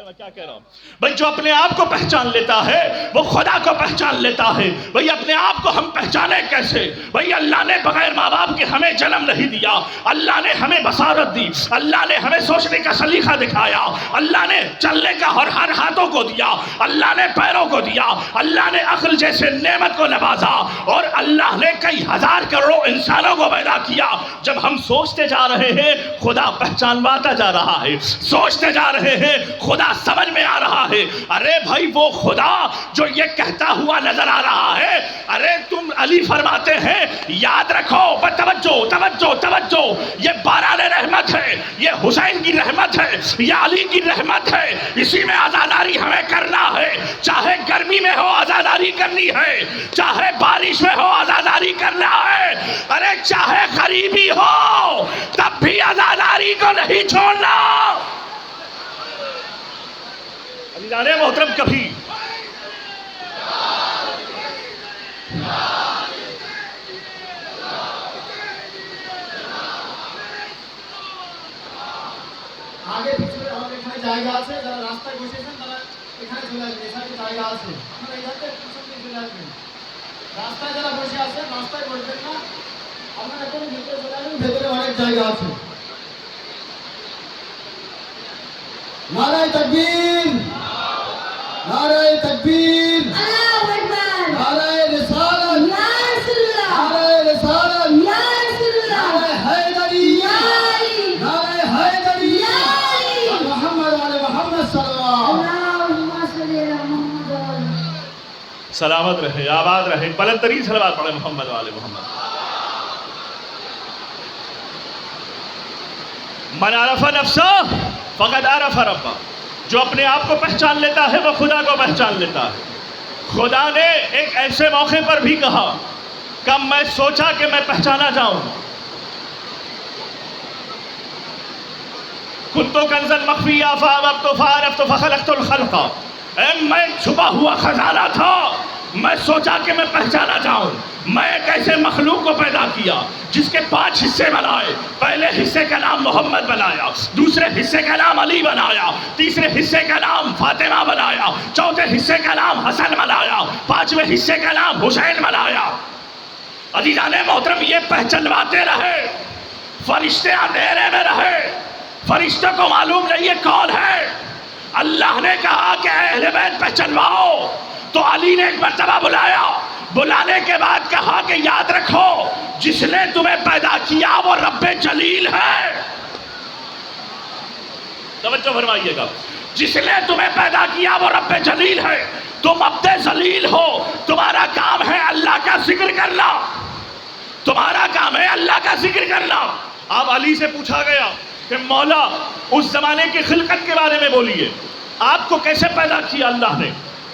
میں کیا کہہ رہا ہوں بھئی، جو اپنے آپ کو پہچان لیتا ہے وہ خدا کو پہچان لیتا ہے۔ بھئی اپنے آپ کو ہم پہچانے کیسے؟ بھئی اللہ نے بغیر ماں باپ کے ہمیں جنم نہیں دیا، اللہ نے ہمیں بصارت دی، اللہ نے ہمیں سوچنے کا سلیقہ دکھایا، اللہ نے چلنے کا اور ہر ہاتھوں کو دیا، اللہ نے پیروں کو دیا، اللہ نے عقل جیسے نعمت کو نوازا، اور اللہ نے کئی ہزار کروڑوں انسانوں کو پیدا کیا۔ جب ہم سوچتے جا رہے ہیں خدا پہچانواتا جا رہا ہے، سوچتے جا رہے ہیں خدا سمجھ میں آ رہا ہے۔ ارے بھائی وہ خدا جو یہ کہتا ہوا نظر آ رہا ہے، ارے تم علی فرماتے ہیں یاد رکھو، توجہ توجہ توجہ، یہ باران رحمت ہے، یہ حسین کی رحمت ہے، یہ علی کی رحمت ہے، اسی میں عزاداری ہمیں کرنا ہے۔ چاہے گرمی میں ہو عزاداری کرنی ہے، چاہے بارش میں ہو عزاداری کرنا ہے، ارے چاہے غریبی ہو تب بھی عزاداری کو نہیں چھوڑنا۔ عزیزان محترم کبھی আগে পিছনে আমাদের এখানে জায়গা আছে, যারা রাস্তায় বসেছেন তারা এখানে চলে আসবেন, এখানে জায়গা আছে, আপনারা এইখানে পিছন দিয়ে চলে আসবেন। রাস্তায় যারা বসে আছেন রাস্তায় বসবেন না, আপনারা একটু ভিতরে চলে আসবেন, ভেতরে অনেক জায়গা আছে। নারায়ে তাকবীর, নারায়ে তাকবীর, আল্লাহু আকবার, নারায়ে রিসালাত, ইয়া রাসূলুল্লাহ, নারায়ে রিসালাত, ইয়া রাসূলুল্লাহ, নারায়ে হায়দারি, ইয়া আলী, নারায়ে হায়দারি, ইয়া আলী, মুহাম্মদ سلامت رہے، آباد رہے. بلند ترین صلوات پڑھیں محمد والے محمد. من عرف نفسہ فقد عرف ربہ. جو اپنے آپ کو پہچان لیتا ہے وہ خدا کو پہچان لیتا ہے. خدا نے ایک ایسے موقع پر بھی کہا کہ میں سوچا کہ میں پہچانا جاؤں. کنت کنزا مخفیا فعرفت فعرفت فخلقت الخلق. میں چھپا ہوا خزانہ تھا، میں سوچا کہ میں پہچانا جاؤں. میں ایک ایسے مخلوق کو پیدا کیا جس کے 5 حصے بنائے. پہلے حصے کا نام محمد بنایا، دوسرے حصے کا نام علی بنایا، تیسرے حصے کا نام فاطمہ بنایا، چوتھے حصے کا نام حسن بنایا، 5ویں حصے کا نام حسین بنایا. عزیزان محترم، یہ پہچنواتے رہے. فرشتے اندھیرے میں رہے، فرشتوں کو معلوم نہیں یہ کون ہے. اللہ نے کہا کہ اہل بیت پہچنواؤ، تو علی نے ایک مرتبہ بلایا. بلانے کے بعد کہا کہ یاد رکھو جس نے تمہیں پیدا کیا وہ رب جلیل ہے. توجہ فرمائیے گا. جس نے تمہیں پیدا کیا وہ رب جلیل ہے. تم عبد ذلیل ہو. تمہارا کام ہے اللہ کا ذکر کرنا، تمہارا کام ہے اللہ کا ذکر کرنا. اب علی سے پوچھا گیا کہ مولا اس زمانے کی خلقت کے بارے میں بولیے. آپ کو کیسے پیدا کیا اللہ نے؟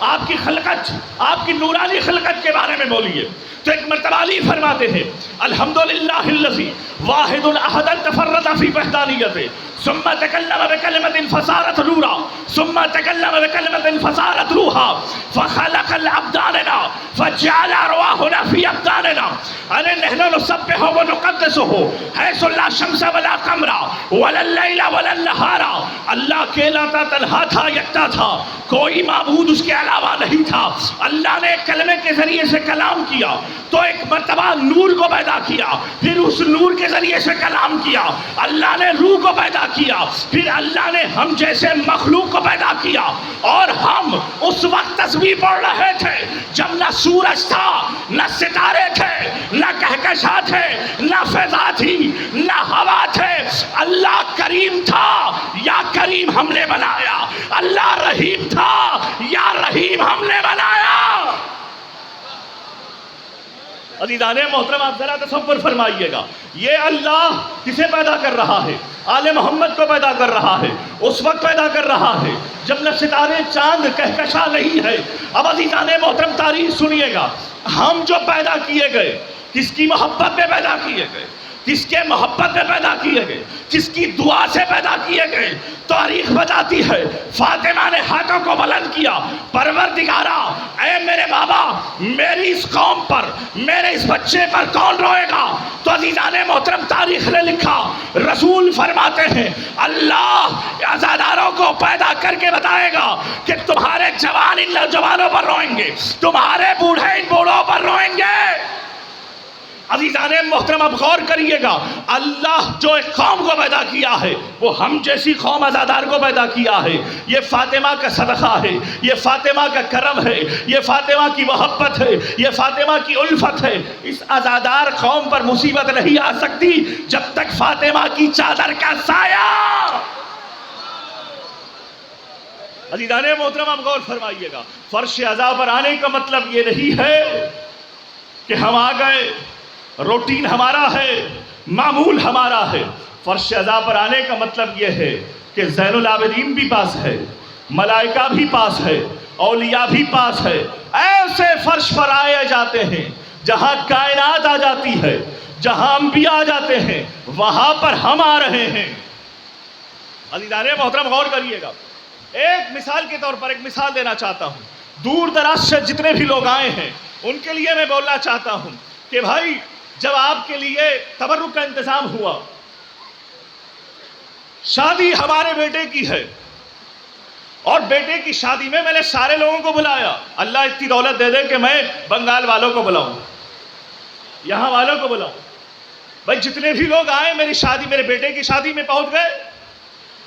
آپ کی خلقت، آپ کی نورانی خلقت کے بارے میں بولیے. تو ایک مرتبہ علی فرماتے ہیں الحمدللہ الذی واحد احد تفرد فی وحدانیتہ ثم تکلم بکلمۃ فصارت نورا ثم تکلم بکلمۃ فصارت روحا فخلق الابداننا فجعل ارواحنا فی ابداننا ان نحن نسبح ونقدسه حيث لا شمس ولا قمر ولا اللیل ولا النہار. اللہ اکیلا تھا، تنہا تھا، یکتا تھا، کوئی معبود اس کے علاوہ نہیں تھا. اللہ نے کلمے کے ذریعے سے کلام کیا تو ایک مرتبہ نور کو پیدا کیا، پھر اس نور کے ذریعے سے کلام کیا. اللہ نے روح کو پیدا کیا، پھر اللہ نے ہم جیسے مخلوق کو پیدا کیا. اور ہم اس وقت تسبیح پڑھ رہے تھے جب نہ سورج تھا، نہ ستارے تھے، نہ کہکشاں تھے، نہ فضا تھی، نہ ہوا تھے. اللہ کریم تھا، یا کریم ہم نے بنایا. اللہ رحیم تھا، یا رحیم ہم نے بنایا. عزیزان محترم، آپ ذرا تصور فرمائیے گا یہ اللہ کسے پیدا کر رہا ہے؟ آل محمد کو پیدا کر رہا ہے. اس وقت پیدا کر رہا ہے جب نہ ستارے چاند کہکشاں نہیں ہے. اب عزیزان محترم تاریخ سنیے گا. ہم جو پیدا کیے گئے کس کی محبت میں پیدا کیے گئے؟ کس کے محبت میں پیدا کیے گئے؟ کس کی دعا سے پیدا کیے گئے؟ تاریخ بتاتی ہے فاطمہ نے ہاتھوں کو بلند کیا، پروردگارا اے میرے بابا، میری اس قوم پر، میرے اس بچے پر کون روئے گا؟ تو عزیزان محترم تاریخ نے لکھا، رسول فرماتے ہیں اللہ عزاداروں کو پیدا کر کے بتائے گا کہ تمہارے جوان ان نوجوانوں پر روئیں گے، تمہارے بوڑھے ان بوڑھوں پر روئیں گے. عزیزان محترم اب غور کریے گا، اللہ جو ایک قوم کو پیدا کیا ہے وہ ہم جیسی قوم عزادار کو پیدا کیا ہے. یہ فاطمہ کا صدقہ ہے، یہ فاطمہ کا کرم ہے، یہ فاطمہ کی محبت ہے، یہ فاطمہ کی الفت ہے. اس عزادار قوم پر مصیبت نہیں آ سکتی جب تک فاطمہ کی چادر کا سایہ. عزیزان محترم اب غور فرمائیے گا، فرش عزا پر آنے کا مطلب یہ نہیں ہے کہ ہم آ گئے، روٹین ہمارا ہے، معمول ہمارا ہے. فرش عزا پر آنے کا مطلب یہ ہے کہ زین العابدین بھی پاس ہے، ملائکہ بھی پاس ہے، اولیاء بھی پاس ہے. ایسے فرش پر آئے جاتے ہیں جہاں کائنات آ جاتی ہے، جہاں انبیاء آ جاتے ہیں، وہاں پر ہم آ رہے ہیں. عزیزان محترم غور کریے گا. ایک مثال کے طور پر ایک مثال دینا چاہتا ہوں. دور دراز سے جتنے بھی لوگ آئے ہیں ان کے لیے میں بولنا چاہتا ہوں کہ بھائی جب آپ کے لیے تبرک کا انتظام ہوا، شادی ہمارے بیٹے کی ہے اور بیٹے کی شادی میں نے سارے لوگوں کو بلایا. اللہ اتنی دولت دے دے کہ میں بنگال والوں کو بلاؤں، یہاں والوں کو بلاؤں. بھائی جتنے بھی لوگ آئے میری شادی، میرے بیٹے کی شادی میں پہنچ گئے.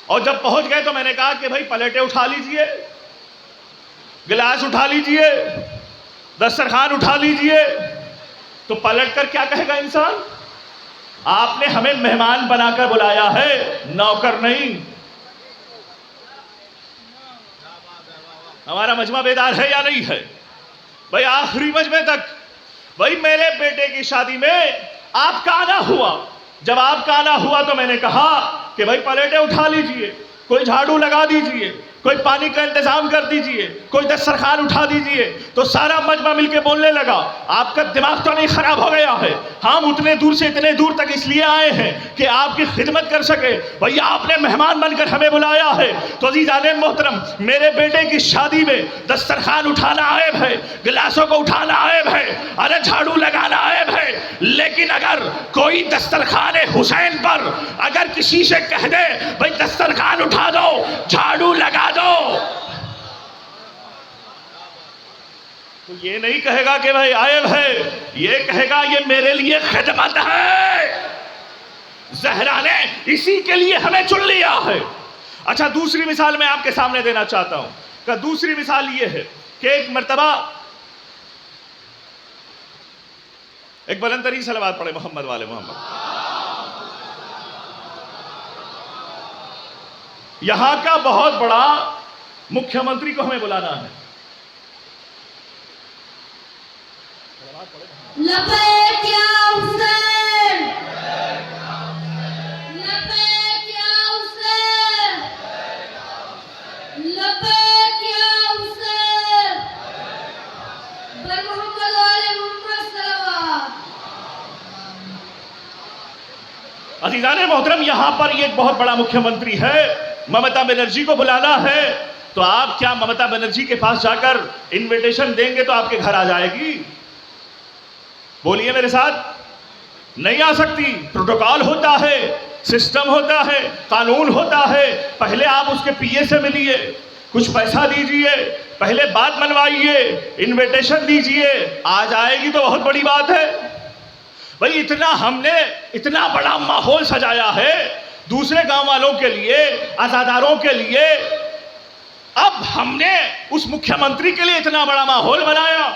اور جب پہنچ گئے تو میں نے کہا کہ بھائی پلیٹیں اٹھا لیجئے، گلاس اٹھا لیجئے، دسترخوان اٹھا لیجئے. تو پلٹ کر کیا کہے گا انسان؟ آپ نے ہمیں مہمان بنا کر بلایا ہے، نوکر نہیں. ہمارا مجمع بیدار ہے یا نہیں ہے؟ بھائی آخری مجمع تک بھائی میرے بیٹے کی شادی میں آپ کا آنا ہوا. جب آپ کا آنا ہوا تو میں نے کہا کہ بھائی پلیٹیں اٹھا لیجئے, کوئی جھاڑو لگا دیجئے, کوئی پانی کا انتظام کر دیجئے, کوئی دسترخوان اٹھا دیجئے. تو سارا مجمع مل کے بولنے لگا آپ کا دماغ تو نہیں خراب ہو گیا ہے, ہم اتنے دور سے اتنے دور تک اس لیے آئے ہیں کہ آپ کی خدمت کر سکے. بھئی آپ نے مہمان بن کر ہمیں بلایا ہے. تو عزیزان محترم, میرے بیٹے کی شادی میں دسترخوان اٹھانا عیب ہے, گلاسوں کو اٹھانا عیب ہے, ارے جھاڑو لگانا عیب ہے. لیکن اگر کوئی دسترخوان حسین پر اگر کسی سے کہہ دے بھئی دسترخوان اٹھا دو, جھاڑو لگا دو, تو یہ نہیں کہے گا کہ بھائی عیب ہے, یہ کہے گا یہ میرے لیے خدمت ہے. زہرا نے اسی کے لیے ہمیں چن لیا ہے. اچھا دوسری مثال میں آپ کے سامنے دینا چاہتا ہوں کہ دوسری مثال یہ ہے کہ ایک مرتبہ ایک بلند ترین صلوات پڑھے محمد والے محمد. یہاں کا بہت بڑا مکھیہ منتری کو ہمیں بلانا ہے. لبیک یا حسین, لبیک یا حسین, لبیک یا حسین, بر محمد و آل محمد صلوات. عزیزان محترم, یہاں پر یہ ایک بہت بڑا مکھیہ منتری ہے, ممتا بنرجی کو بلانا ہے. تو آپ کیا ممتا بنرجی کے پاس جا کر انویٹیشن دیں گے تو آپ کے گھر آ جائے گی؟ بولیے میرے ساتھ, نہیں آ سکتی. پروٹوکال ہوتا ہے, سسٹم ہوتا ہے, قانون ہوتا ہے. پہلے آپ اس کے پی اے سے ملیے, کچھ پیسہ دیجئے, پہلے بات منوائیے, انویٹیشن دیجئے, آ جائے گی تو بہت بڑی بات ہے. بھئی اتنا ہم نے اتنا بڑا ماحول سجایا ہے دوسرے گاؤں والوں کے لیے, عزاداروں کے لیے. اب ہم نے اس مکھیہ منتری کے لیے اتنا بڑا ماحول بنایا,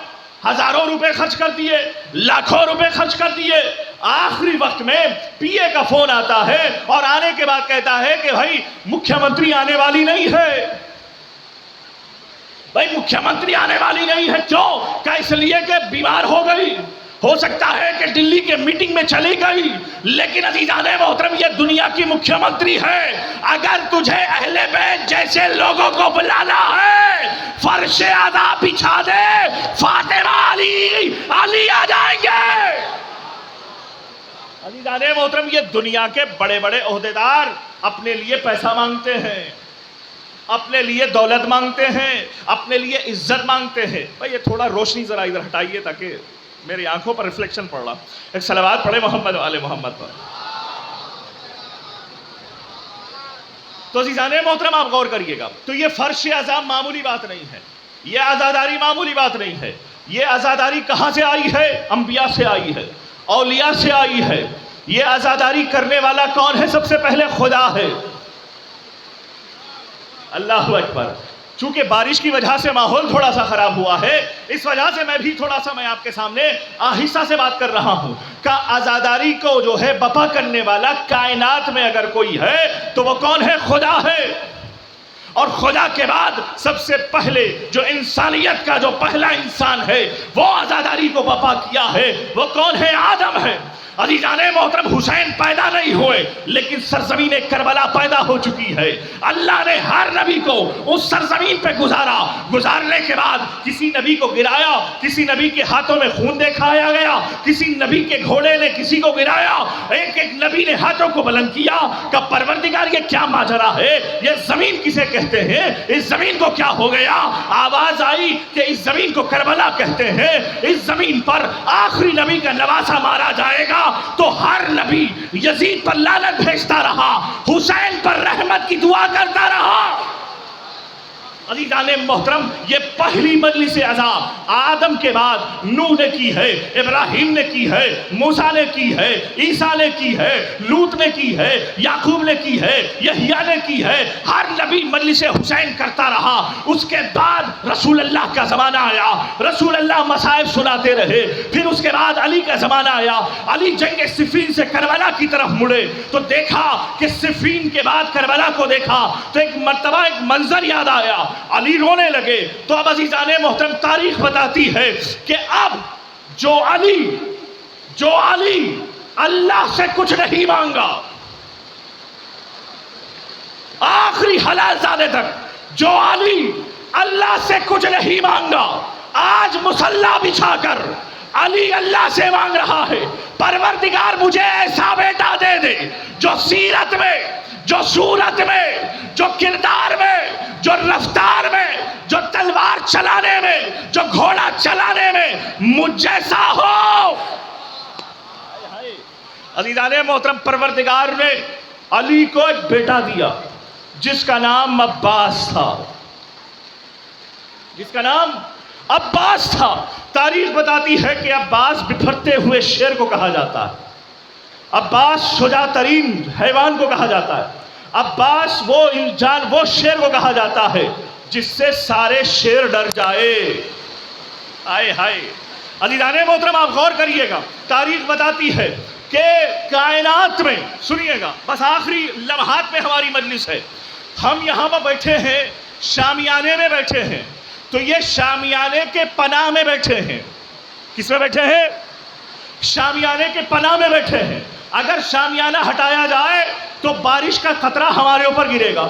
ہزاروں روپے خرچ کر دیے, لاکھوں روپے خرچ کر دیے. آخری وقت میں پی اے کا فون آتا ہے اور آنے کے بعد کہتا ہے کہ بھائی مکھیہ منتری آنے والی نہیں ہے. بھائی مکھیہ منتری آنے والی نہیں ہے کیوں؟ کہ اس لیے کہ بیمار ہو گئی, ہو سکتا ہے کہ دلی کے میٹنگ میں چلی گئی. لیکن عزیزان محترم, یہ دنیا کی مکھیہ منتری ہے. اگر تجھے اہل بیت جیسے لوگوں کو بلانا ہے, فرش اعضا بچھا دے, فاطمہ علی آ جائیں گے. عزیزان محترم, یہ دنیا کے بڑے بڑے عہدیدار اپنے لیے پیسہ مانگتے ہیں, اپنے لیے دولت مانگتے ہیں, اپنے لیے عزت مانگتے ہیں. بھئی یہ تھوڑا روشنی ذرا ادھر ہٹائیے تاکہ میری آنکھوں پر ریفلیکشن پڑ رہا. ایک صلوات پڑھے محمد والے محمد پر. تو عزیزان محترم آپ غور کریے گا, تو یہ فرش اعضا معمولی بات نہیں ہے, یہ عزاداری معمولی بات نہیں ہے. یہ عزاداری کہاں سے آئی ہے؟ انبیاء سے آئی ہے, اولیاء سے آئی ہے. یہ عزاداری کرنے والا کون ہے؟ سب سے پہلے خدا ہے. اللہ اکبر. چونکہ بارش کی وجہ سے ماحول تھوڑا سا خراب ہوا ہے, اس وجہ سے میں بھی تھوڑا سا میں آپ کے سامنے آہستہ سے بات کر رہا ہوں کہ عزاداری کو جو ہے بپا کرنے والا کائنات میں اگر کوئی ہے تو وہ کون ہے؟ خدا ہے. اور خدا کے بعد سب سے پہلے جو انسانیت کا جو پہلا انسان ہے وہ عزاداری کو بپا کیا ہے, وہ کون ہے؟ آدم ہے. عزیزان محترم, حسین پیدا نہیں ہوئے لیکن سرزمین کربلا پیدا ہو چکی ہے. اللہ نے ہر نبی کو اس سرزمین پہ گزارا, گزارنے کے بعد کسی نبی کو گرایا, کسی نبی کے ہاتھوں میں خون دکھایا گیا, کسی نبی کے گھوڑے نے کسی کو گرایا, ایک ایک نبی نے ہاتھوں کو بلند کیا کہ پروردگار یہ کیا ماجرا ہے, یہ زمین کسے کہتے ہیں, اس زمین کو کیا ہو گیا. آواز آئی کہ اس زمین کو کربلا کہتے ہیں, اس زمین پر آخری نبی کا نواسا مارا جائے گا. تو ہر نبی یزید پر لعنت بھیجتا رہا, حسین پر رحمت کی دعا کرتا رہا. عزیزان محترم, یہ پہلی مجلس عزا آدم کے بعد نوح نے کی ہے, ابراہیم نے کی ہے, موسیٰ نے کی ہے, عیسیٰ نے کی ہے, لوط نے کی ہے, یعقوب نے کی ہے, یحییٰ نے کی ہے. ہر نبی مجلس حسین کرتا رہا. اس کے بعد رسول اللہ کا زمانہ آیا, رسول اللہ مصائب سناتے رہے. پھر اس کے بعد علی کا زمانہ آیا, علی جنگ صفین سے کربلا کی طرف مڑے تو دیکھا کہ صفین کے بعد کربلا کو دیکھا تو ایک مرتبہ ایک منظر یاد آیا علی رونے لگے. تو اب عزیزان محترم تاریخ بتاتی ہے کہ اب جو علی اللہ سے کچھ نہیں مانگا آخری حلال زادے تک, جو علی اللہ سے کچھ نہیں مانگا, آج مصلی بچھا کر علی اللہ سے مانگ رہا ہے پروردگار مجھے ایسا بیٹا دے دے جو سیرت میں, جو صورت میں, جو کردار میں, جو رفتار میں, جو تلوار چلانے میں, جو گھوڑا چلانے میں مجھ جیسا ہو. عزیزان محترم پروردگار نے علی کو ایک بیٹا دیا جس کا نام عباس تھا, جس کا نام عباس تھا. تاریخ بتاتی ہے کہ عباس بپھرتے ہوئے شیر کو کہا جاتا ہے, عباس شجاع ترین حیوان کو کہا جاتا ہے, عباس وہ شیر کو کہا جاتا ہے جس سے سارے شیر ڈر جائے. آئے ہائے عزیزان محترم آپ غور کریے گا, تاریخ بتاتی ہے کہ کائنات میں, سنیے گا بس آخری لمحات میں ہماری مجلس ہے, ہم یہاں پر بیٹھے ہیں شامیانے میں بیٹھے ہیں, تو یہ شامیانے کے پناہ میں بیٹھے ہیں. کس میں بیٹھے ہیں؟ شامیانے کے پناہ میں بیٹھے ہیں. اگر شامیانہ ہٹایا جائے تو بارش کا خطرہ ہمارے اوپر گرے گا.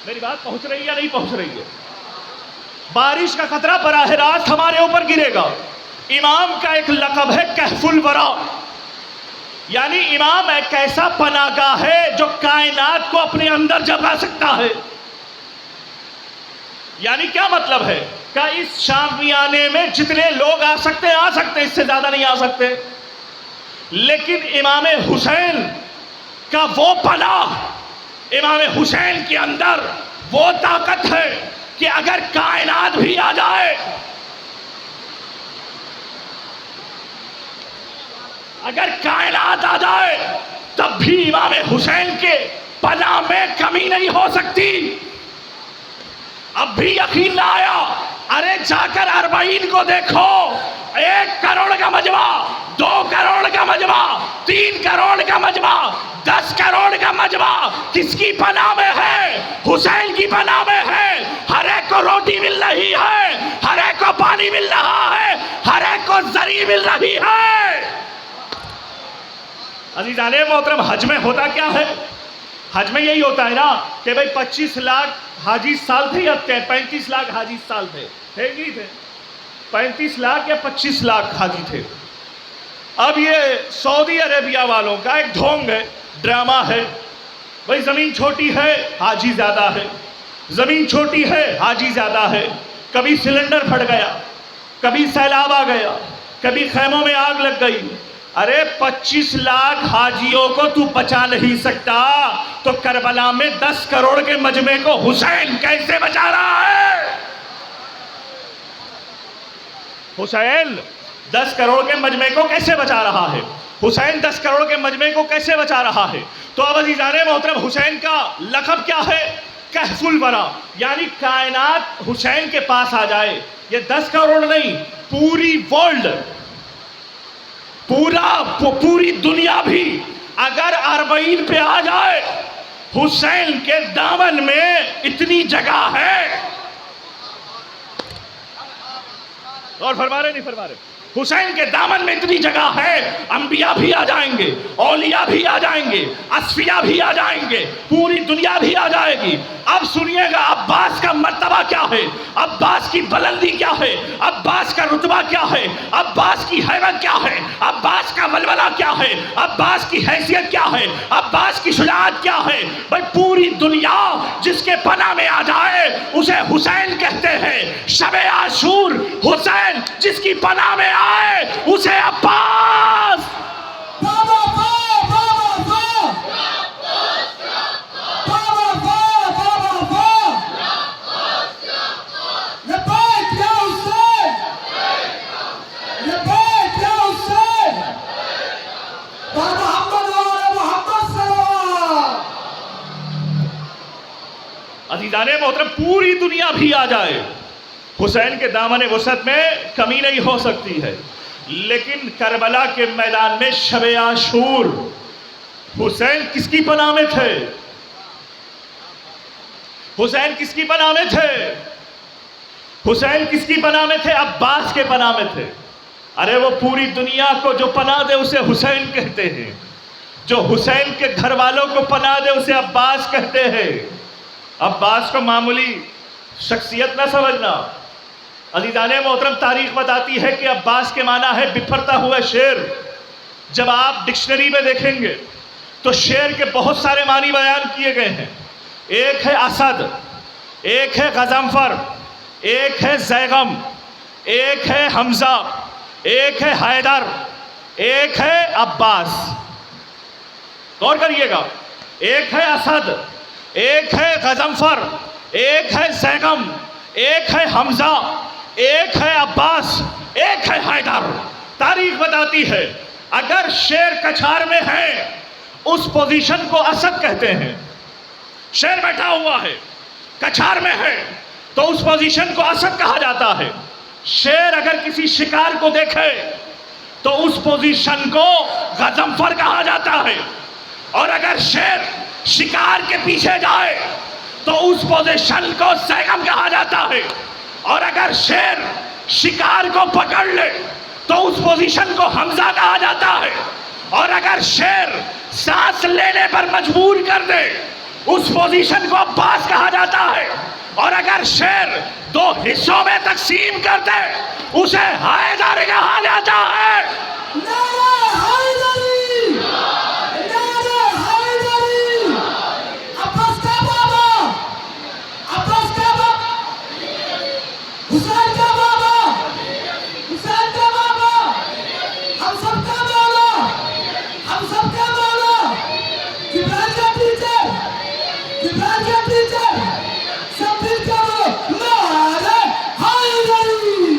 میری بات پہنچ رہی ہے یا نہیں پہنچ رہی ہے؟ بارش کا خطرہ براہ راست ہمارے اوپر گرے گا. امام کا ایک لقب ہے کہف الورا, یعنی امام ایک ایسا پناہ گاہ ہے جو کائنات کو اپنے اندر جما سکتا ہے. یعنی کیا مطلب ہے کہ اس شامیانے میں جتنے لوگ آ سکتے ہیں, اس سے زیادہ نہیں آ سکتے, لیکن امام حسین کا وہ پناہ, امام حسین کے اندر وہ طاقت ہے کہ اگر کائنات بھی آ جائے, اگر کائنات آ جائے تب بھی امام حسین کے پناہ میں کمی نہیں ہو سکتی. اب بھی یقین نہ آیا؟ ارے جا کر 40 کو دیکھو, 1 کروڑ کا مجمع, 2 کروڑ کا مجمع, 3 کروڑ کا مجمع, 10 کروڑ کا مجمع کس کی پناہ میں ہے؟ حسین کی پناہ میں ہے. ہر ایک کو روٹی مل رہی ہے, ہر ایک کو پانی مل رہا ہے, ہر ایک کو زری مل رہی ہے. عزیزان محترم حج میں ہوتا کیا ہے؟ حج میں یہی ہوتا ہے نا کہ بھئی 25 لاکھ حاجی سال تھے یا 35 لاکھ حاجی سال تھے, نہیں تھے 35 لاکھ یا 25 لاکھ حاجی تھے. اب یہ سعودی عربیہ والوں کا ایک ڈھونگ ہے, ڈرامہ ہے. بھئی زمین چھوٹی ہے حاجی زیادہ ہے, زمین چھوٹی ہے حاجی زیادہ ہے. کبھی سلنڈر پھٹ گیا, کبھی سیلاب آ گیا, کبھی خیموں میں آگ لگ گئی. ارے 25 لاکھ حاجیوں کو تو بچا نہیں سکتا تو کربلا میں 10 کروڑ کے مجمع کو حسین کیسے بچا رہا ہے؟ حسین 10 کروڑ کے مجمع کو کیسے بچا رہا ہے؟ حسین 10 کروڑ کے مجمع کو کیسے بچا رہا ہے؟ تو اب عزیزان محترم حسین کا لقب کیا ہے؟ کہف الورا, یعنی کائنات حسین کے پاس آ جائے. یہ 10 کروڑ نہیں, پوری ورلڈ, پوری دنیا بھی اگر 40 پہ آ جائے, حسین کے دامن میں اتنی جگہ ہے. اور فرما رہے نہیں فرما رہے؟ حسین کے دامن میں اتنی جگہ ہے, انبیاء بھی آ جائیں گے, اولیاء بھی آ جائیں گے, اصفیاء بھی آ جائیں گے, پوری دنیا بھی آ جائے گی. اب سنیے گا عباس کا مرتبہ کیا ہے, عباس کی بلندی کیا ہے, عباس کا رتبہ کیا ہے, عباس کی حیبت کیا ہے, عباس کا ولولہ کیا ہے, عباس کی حیثیت کیا ہے, عباس کی شجاعت کیا ہے. بھائی پوری دنیا جس کے پناہ میں آ جائے اسے حسین کہتے ہیں. شب عاشور حسین جس کی پناہ میں آئے اسے عباس. عزیزان محترم پوری دنیا بھی آ جائے حسین کے دامن وسعت میں کمی نہیں ہو سکتی ہے. لیکن کربلا کے میدان میں شب عاشور حسین کس کی پناہ میں تھے؟ حسین کس کی پناہ میں تھے؟ حسین کس کی پناہ میں تھے؟ عباس کے پناہ میں تھے۔ ارے وہ پوری دنیا کو جو پناہ دے اسے حسین کہتے ہیں، جو حسین کے گھر والوں کو پناہ دے اسے عباس کہتے ہیں۔ عباس کو معمولی شخصیت نہ سمجھنا۔ عزیزان محترم، تاریخ بتاتی ہے کہ عباس کے معنی ہے بپھرتا ہوا شیر۔ جب آپ ڈکشنری میں دیکھیں گے تو شیر کے بہت سارے معنی بیان کیے گئے ہیں۔ ایک ہے اسد، ایک ہے غضنفر، ایک ہے زیغم، ایک ہے حمزہ، ایک ہے حیدر، ایک ہے عباس۔ غور کریے گا، ایک ہے اسد، ایک ہے غضنفر، ایک ہے زیغم، ایک ہے حمزہ، ایک ہے عباس، ایک ہے حیدر۔ تاریخ بتاتی ہے اگر شیر کچھار میں ہے اس پوزیشن کو اسد کہتے ہیں۔ شیر بیٹھا ہوا ہے، کچھار میں ہے تو اس پوزیشن کو اسد کہا جاتا ہے۔ شیر اگر کسی شکار کو دیکھے تو اس پوزیشن کو غضنفر کہا جاتا ہے، اور اگر شیر شکار کے پیچھے جائے تو اس پوزیشن کو زیغم کہا جاتا ہے، اور اگر شیر شکار کو پکڑ لے تو اس پوزیشن کو حمزہ کہا جاتا ہے، اور اگر شیر سانس لینے پر مجبور کر دے اس پوزیشن کو عباس کہا جاتا ہے، اور اگر شیر دو حصوں میں تقسیم کر دے اسے حیدر کہا جاتا ہے۔ نعرہ حیدری! نعرہ حیدری! عباس کا بابا! عباس کا بابا! حسین کا بابا! حسین کا بابا! ہم سب کا مولا! ہم سب کا مولا! جبرائیل کا ٹیچر! جبرائیل کا ٹیچر! سب مل کر نعرہ حیدری!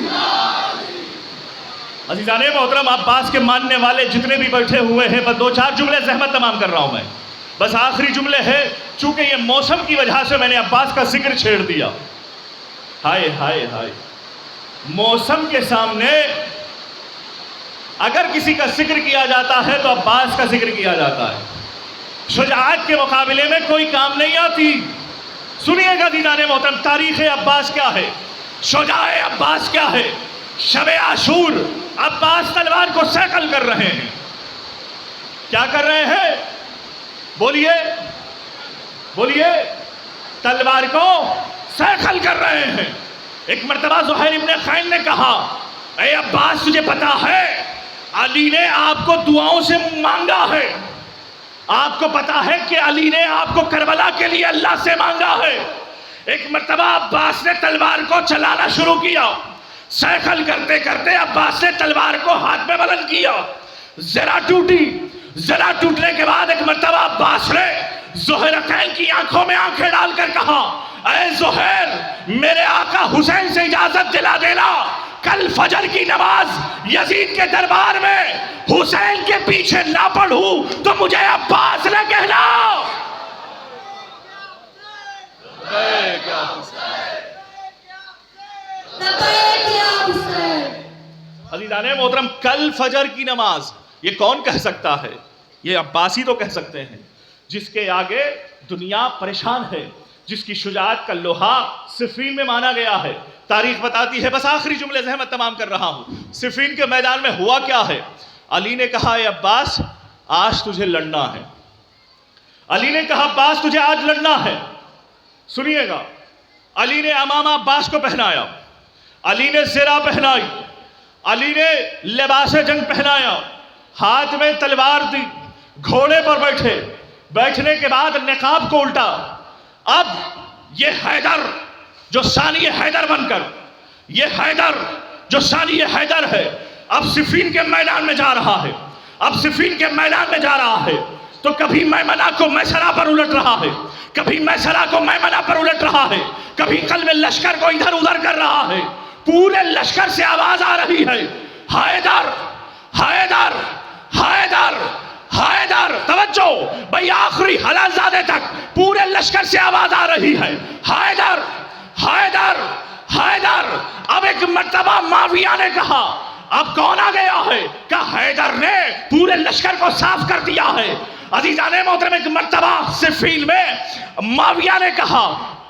عزیزان محترم، عباس کے ماننے والے جتنے بھی بیٹھے ہوئے ہیں، بس دو چار جملے زحمت تمام کر رہا ہوں میں، بس آخری جملے ہیں، چونکہ یہ موسم کی وجہ سے میں نے عباس کا ذکر چھیڑ دیا۔ ہائے ہائے ہائے، موسم کے سامنے اگر کسی کا ذکر کیا جاتا ہے تو عباس کا ذکر کیا جاتا ہے۔ شجاعت کے مقابلے میں کوئی کام نہیں آتی۔ سنیے گا عزیزان محترم، تاریخ عباس کیا ہے، شجاع عباس کیا ہے۔ شب عاشور عباس تلوار کو سیکل کر رہے ہیں۔ کیا کر رہے ہیں؟ بولیے بولیے، تلوار کو سیکل کر رہے ہیں۔ ایک مرتبہ زہیر ابن خیل نے کہا، اے عباس تجھے پتا ہے علی نے آپ کو دعاؤں سے مانگا ہے، آپ کو پتا ہے کہ علی نے آپ کو کربلا کے لیے اللہ سے مانگا ہے۔ ایک مرتبہ عباس نے تلوار کو چلانا شروع کیا، سیکل کرتے کرتے عباس نے تلوار کو ہاتھ میں بلند کیا، ذرا ٹوٹی، ذرا ٹوٹنے کے بعد ایک مرتبہ عباس نے زہیر خیل کی آنکھوں میں آنکھیں ڈال کر کہا، اے زہیر، میرے آقا حسین سے اجازت دلا دینا، کل فجر کی نماز یزید کے دربار میں حسین کے پیچھے نہ پڑھوں تو مجھے عباس نہ کہنا۔ عزیزان محترم، کل فجر کی نماز یہ کون کہہ سکتا ہے؟ یہ عباس ہی تو کہہ سکتے ہیں، جس کے آگے دنیا پریشان ہے، جس کی شجاعت کا لوہا صفین میں مانا گیا ہے۔ تاریخ بتاتی ہے، بس آخری جملے زحمت تمام کر رہا ہوں، صفین کے میدان میں ہوا کیا ہے۔ علی نے کہا، اے عباس آج تجھے لڑنا ہے۔ علی نے کہا، عباس تجھے آج لڑنا ہے۔ سنیے گا، علی نے امامہ عباس کو پہنایا، علی نے زرہ پہنائی، علی نے لباس جنگ پہنایا، ہاتھ میں تلوار دی، گھوڑے پر بیٹھے، بیٹھنے کے بعد نقاب کو الٹا۔ اب یہ حیدر جو ثانی حیدر بن کر، یہ حیدر جو ثانی حیدر ہے، اب صفین کے میدان میں جا رہا ہے، اب صفین کے میدان میں جا رہا ہے تو کبھی میمنہ کو میسرہ پر الٹ رہا ہے، کبھی میسرہ کو میمنہ پر الٹ رہا ہے، کبھی قلب لشکر کو ادھر ادھر کر رہا ہے۔ پورے لشکر سے آواز آ رہی ہے، حیدر حیدر حیدر حیدر۔ توجہ بھئی، آخری حلال زادے تک پورے لشکر سے آواز آ رہی ہے، حیدر حیدر حیدر۔ اب ایک مرتبہ معاویہ نے کہا، اب کون آ گیا ہے؟ کہ حیدر نے پورے لشکر کو صاف کر دیا ہے۔ عزیزان محترم، ایک مرتبہ صفین میں معاویہ نے کہا،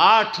8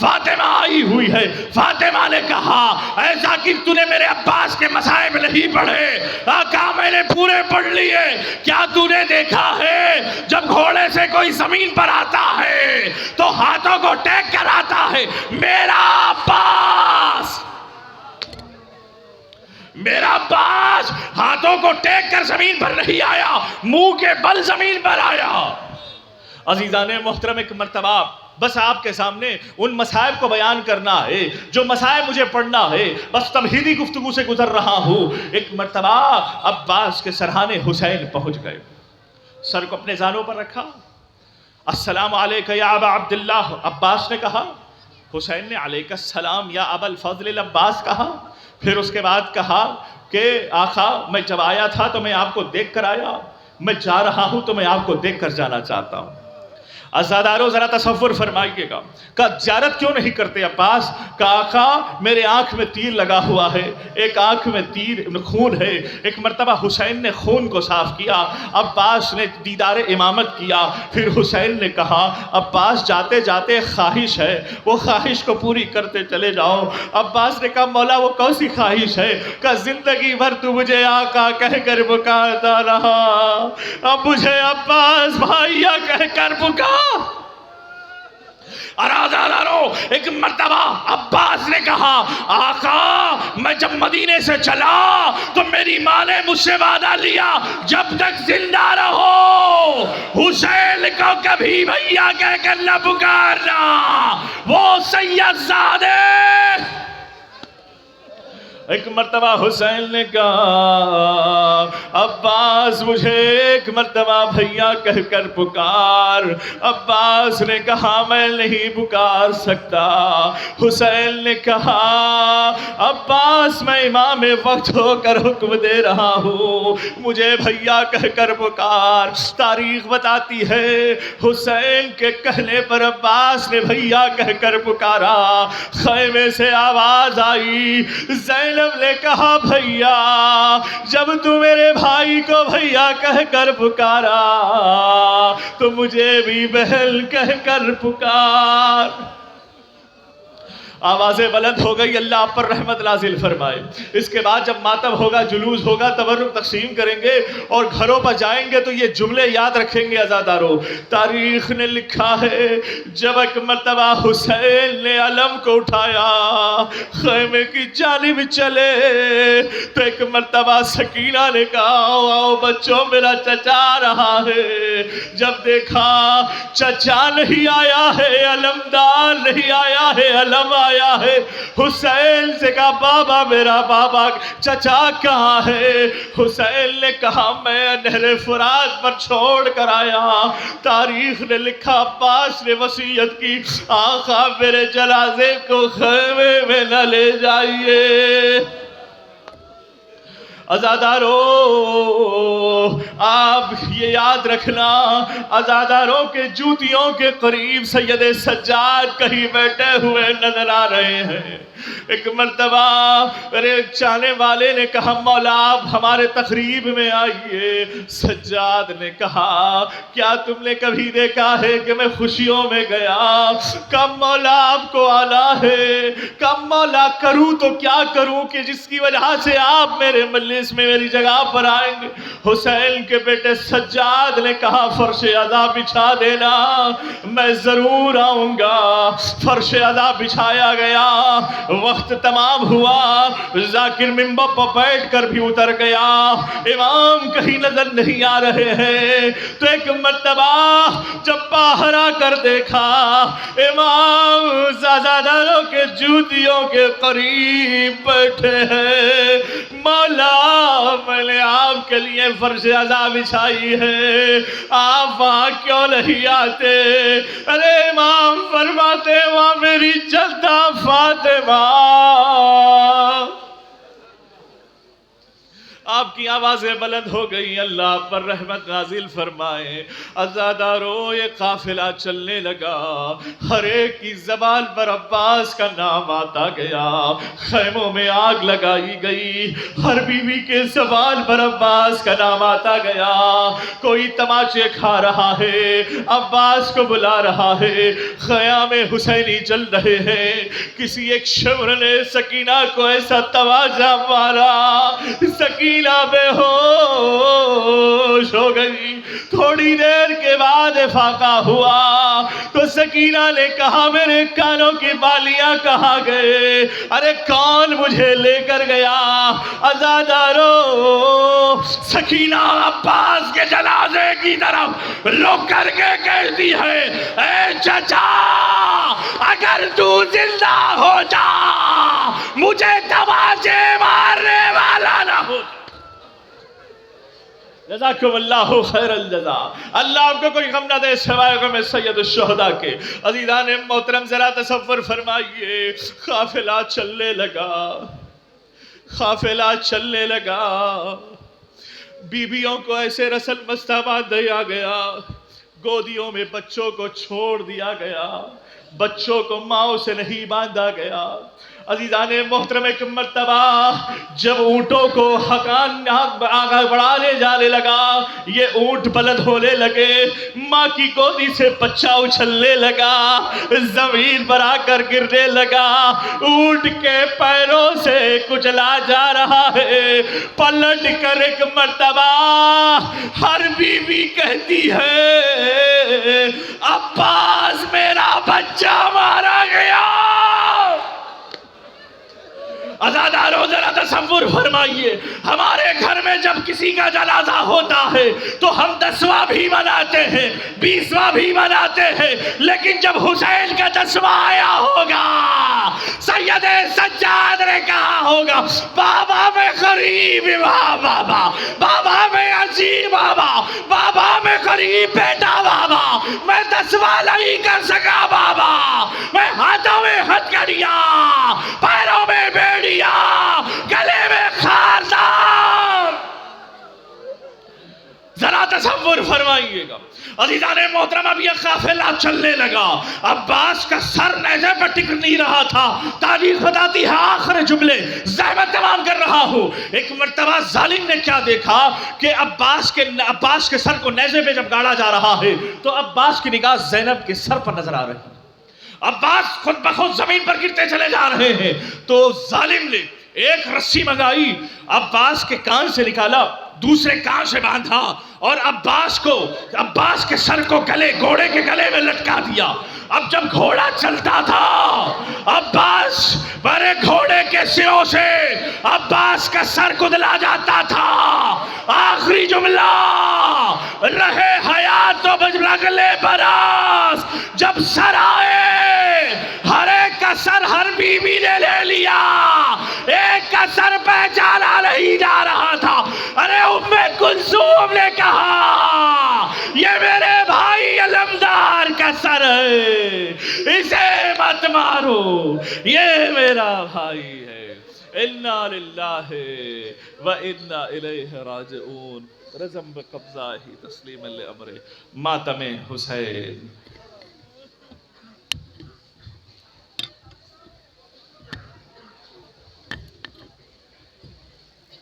فاطمہ آئی ہوئی ہے۔ فاطمہ نے کہا اے ذاکر تو نے میرے عباس کے مصائب نہیں پڑھے؟ کہا میں نے پورے پڑھ لیے۔ کیا تو نے دیکھا ہے جب گھوڑے سے کوئی زمین پر آتا ہے تو ہاتھوں کو ٹیک کر آتا ہے؟ میرا عباس ہاتھوں کو ٹیک کر زمین پر نہیں آیا، منہ کے بل زمین پر آیا۔ عزیزان محترم، ایک مرتبہ بس آپ کے سامنے ان مسائب کو بیان کرنا ہے جو مسائب مجھے پڑھنا ہے، بس تمہیدی گفتگو سے گزر رہا ہوں۔ ایک مرتبہ عباس کے سرحانے حسین پہنچ گئے، سر کو اپنے زانوں پر رکھا، السلام علیکہ یا ابا عبداللہ عباس نے کہا۔ حسین نے علیکہ السلام یا ابا الفضل العباس کہا۔ پھر اس کے بعد کہا کہ آقا میں جب آیا تھا تو میں آپ کو دیکھ کر آیا، میں جا رہا ہوں تو میں آپ کو دیکھ کر جانا چاہتا ہوں۔ عزادارو ذرا تصور فرمائیے گا، کہا زیارت کیوں نہیں کرتے عباس؟ کہا آقا میرے آنکھ میں تیر لگا ہوا ہے، ایک آنکھ میں تیر خون ہے۔ ایک مرتبہ حسین نے خون کو صاف کیا، عباس نے دیدار امامت کیا۔ پھر حسین نے کہا عباس جاتے جاتے خواہش ہے، وہ خواہش کو پوری کرتے چلے جاؤ۔ عباس نے کہا مولا وہ کون سی خواہش ہے؟ کہا زندگی بھر تو مجھے آقا کہہ کر پکارتا رہا، اب مجھے عباس بھائیا کہہ کر پکار۔ ارادارو ایک مرتبہ عباس نے کہا آقا میں جب مدینے سے چلا تو میری ماں نے مجھ سے وعدہ لیا جب تک زندہ رہو حسین کو کبھی بھیا کہہ کر نہ پکارنا، وہ سید زادے۔ ایک مرتبہ حسین نے کہا عباس مجھے ایک مرتبہ بھیا کہہ کر پکار۔ عباس نے کہا میں نہیں پکار سکتا۔ حسین نے کہا عباس میں امام وقت ہو کر حکم دے رہا ہوں، مجھے بھیا کہہ کر پکار۔ تاریخ بتاتی ہے حسین کے کہنے پر عباس نے بھیا کہہ کر پکارا۔ خیمے سے آواز آئی، زینب نے کہا بھیا جب تو میرے بھائی کو بھیا کہہ کر پکارا تو مجھے بھی بہن کہہ کر پکار۔ آوازیں بلند ہو گئی، اللہ آپ پر رحمت نازل فرمائے۔ اس کے بعد جب ماتم ہوگا، جلوس ہوگا، تبرک تقسیم کریں گے اور گھروں پر جائیں گے تو یہ جملے یاد رکھیں گے عزادارو۔ تاریخ نے لکھا ہے جب ایک مرتبہ حسین نے علم کو اٹھایا خیمے کی جانب چلے تو ایک مرتبہ سکینہ نے کہا آؤ آؤ بچوں میرا چچا آ رہا ہے۔ جب دیکھا چچا نہیں آیا ہے، علمدار نہیں آیا ہے، علم آیا ہے، حسین سے کہا بابا میرا بابا چچا کہاں ہے؟ حسین نے کہا میں نہر فرات پر چھوڑ کر آیا۔ تاریخ نے لکھا عباس نے وصیت کی آقا میرے جنازے کو خیمے میں نہ لے جائیے۔ عزادارو آپ یہ یاد رکھنا، عزاداروں کے جوتیوں کے قریب سید سجاد کہیں بیٹھے ہوئے نظر آ رہے ہیں۔ ایک مرتبہ میرے چاہنے والے نے کہا مولا آپ ہمارے تقریب میں آئیے۔ سجاد نے کہا کیا تم نے کبھی دیکھا ہے کہ میں خوشیوں میں گیا؟ کم مولا آپ کو آنا ہے، کم مولا کروں تو کیا کروں کہ جس کی وجہ سے آپ میرے مجلس میں میری جگہ پر آئیں گے؟ حسین کے بیٹے سجاد نے کہا فرش عزا بچھا دینا، میں ضرور آؤں گا۔ فرش عزا بچھایا گیا، وقت تمام ہوا، ذاکر منبر پر بیٹھ کر بھی اتر گیا، امام کہیں نظر نہیں آ رہے ہیں۔ تو ایک مرتبہ جب باہر آ کر دیکھا امام زاداروں کے جوتیوں کے قریب بیٹھے ہیں۔ مولا میں نے آپ کے لیے فرش عزا بچھائی ہے، آپ وہاں کیوں نہیں آتے؟ ارے امام فرماتے وہاں میری جدہ فاطمہ۔ آپ آپ کی آوازیں بلند ہو گئی، اللہ پر رحمت نازل فرمائے۔ عزادارو یہ قافلہ چلنے لگا، ہر ایک کی زبان پر عباس کا نام آتا گیا، خیموں میں آگ لگائی گئی، ہر بیوی کے زبان پر عباس کا نام آتا گیا۔ کوئی تماچے کھا رہا ہے، عباس کو بلا رہا ہے، خیام حسینی چل رہے ہیں، کسی ایک شمر نے سکینہ کو ایسا تماچا مارا، سکینہ بے ہوش ہو گئی۔ تھوڑی دیر کے بعد افاقہ ہوا تو سکینہ نے کہا میرے کانوں کی بالیاں کہاں گئے؟ ارے کون مجھے لے کر گیا؟ عزادارو سکینہ عباس کے جنازے کی طرف رک کر کے کہتی ہے، اے چچا اگر تو زندہ ہو جا، مجھے تماچے مارنے والا نہ ہو۔ جزاکم اللہ خیر الجزا۔ اللہ آپ کو کوئی غم نہ دے سوائے غم سید الشہداء کے۔ عزیزان محترم ذرا تصور فرمائیے، قافلہ چلنے لگا، قافلہ چلنے لگا، بیویوں کو ایسے رسل مستعمال دیا گیا، گودیوں میں بچوں کو چھوڑ دیا گیا، بچوں کو ماؤں سے نہیں باندھا گیا۔ عزیزان محترم ایک مرتبہ جب اونٹوں کو حقان آگا بڑھانے جانے لگا، یہ اونٹ بلند ہونے لگے، ماں کی گودی سے بچہ اچھلنے لگا، زمین پر آ کر گرنے لگا، اونٹ کے پیروں سے کچلا جا رہا ہے۔ پلٹ کر ایک مرتبہ ہر بیوی کہتی ہے، عباس میرا بچہ مارا گیا۔ عزادارو ذرا تصور فرمائیے، ہمارے گھر میں جب کسی کا جنازہ ہوتا ہے تو ہم 10واں بھی مناتے ہیں، 20واں بھی مناتے ہیں، لیکن جب حسین کا 10واں آیا ہوگا، سید سجاد نے کہا ہوگا، بابا میں غریب بابا، بابا میں عظیم بابا، بابا میں غریب بیٹا بابا، میں 10واں نہیں کر سکا بابا، میں ہاتھوں میں ہتھکڑیاں، پیروں میں بیڑیاں، گلے میں خاردار۔ ذرا تصور فرمائیے گا عزیزان محترم، اب یہ قافلہ چلنے لگا، عباس کا سر نیزے پر ٹک نہیں رہا تھا۔ تاریخ بتاتی ہے، آخر جملے زحمت تمام کر رہا ہوں، ایک مرتبہ ظالم نے کیا دیکھا کہ عباس کے سر کو نیزے پہ جب گاڑا جا رہا ہے تو عباس کی نگاہ زینب کے سر پر نظر آ رہی ہے، عباس خود بخود زمین پر گرتے چلے جا رہے ہیں۔ تو ظالم نے ایک رسی منگائی، عباس کے کان سے نکالا، دوسرے کان سے باندھا اور عباس کے سر کو گھوڑے کے گلے میں لٹکا دیا۔ اب جب گھوڑا چلتا تھا، عباس بڑے گھوڑے کے سروں سے عباس کا سر کدلا جاتا تھا۔ آخری جملہ، رہے حیات تو اگلے براس، جب سر آئے ہر ایک کا سر ہر بیوی نے لے لیا، ایک کا سر پہچانا نہیں جا رہا تھا۔ ارے ام کلثوم نے کہا، یہ میرے بھائی علمدار کا سر ہے، اسے مت مارو، یہ میرا بھائی ہے۔ انا للہ و انا الیہ راجعون۔ رزم بقبضہ ہی تسلیم لامر ماتم حسین۔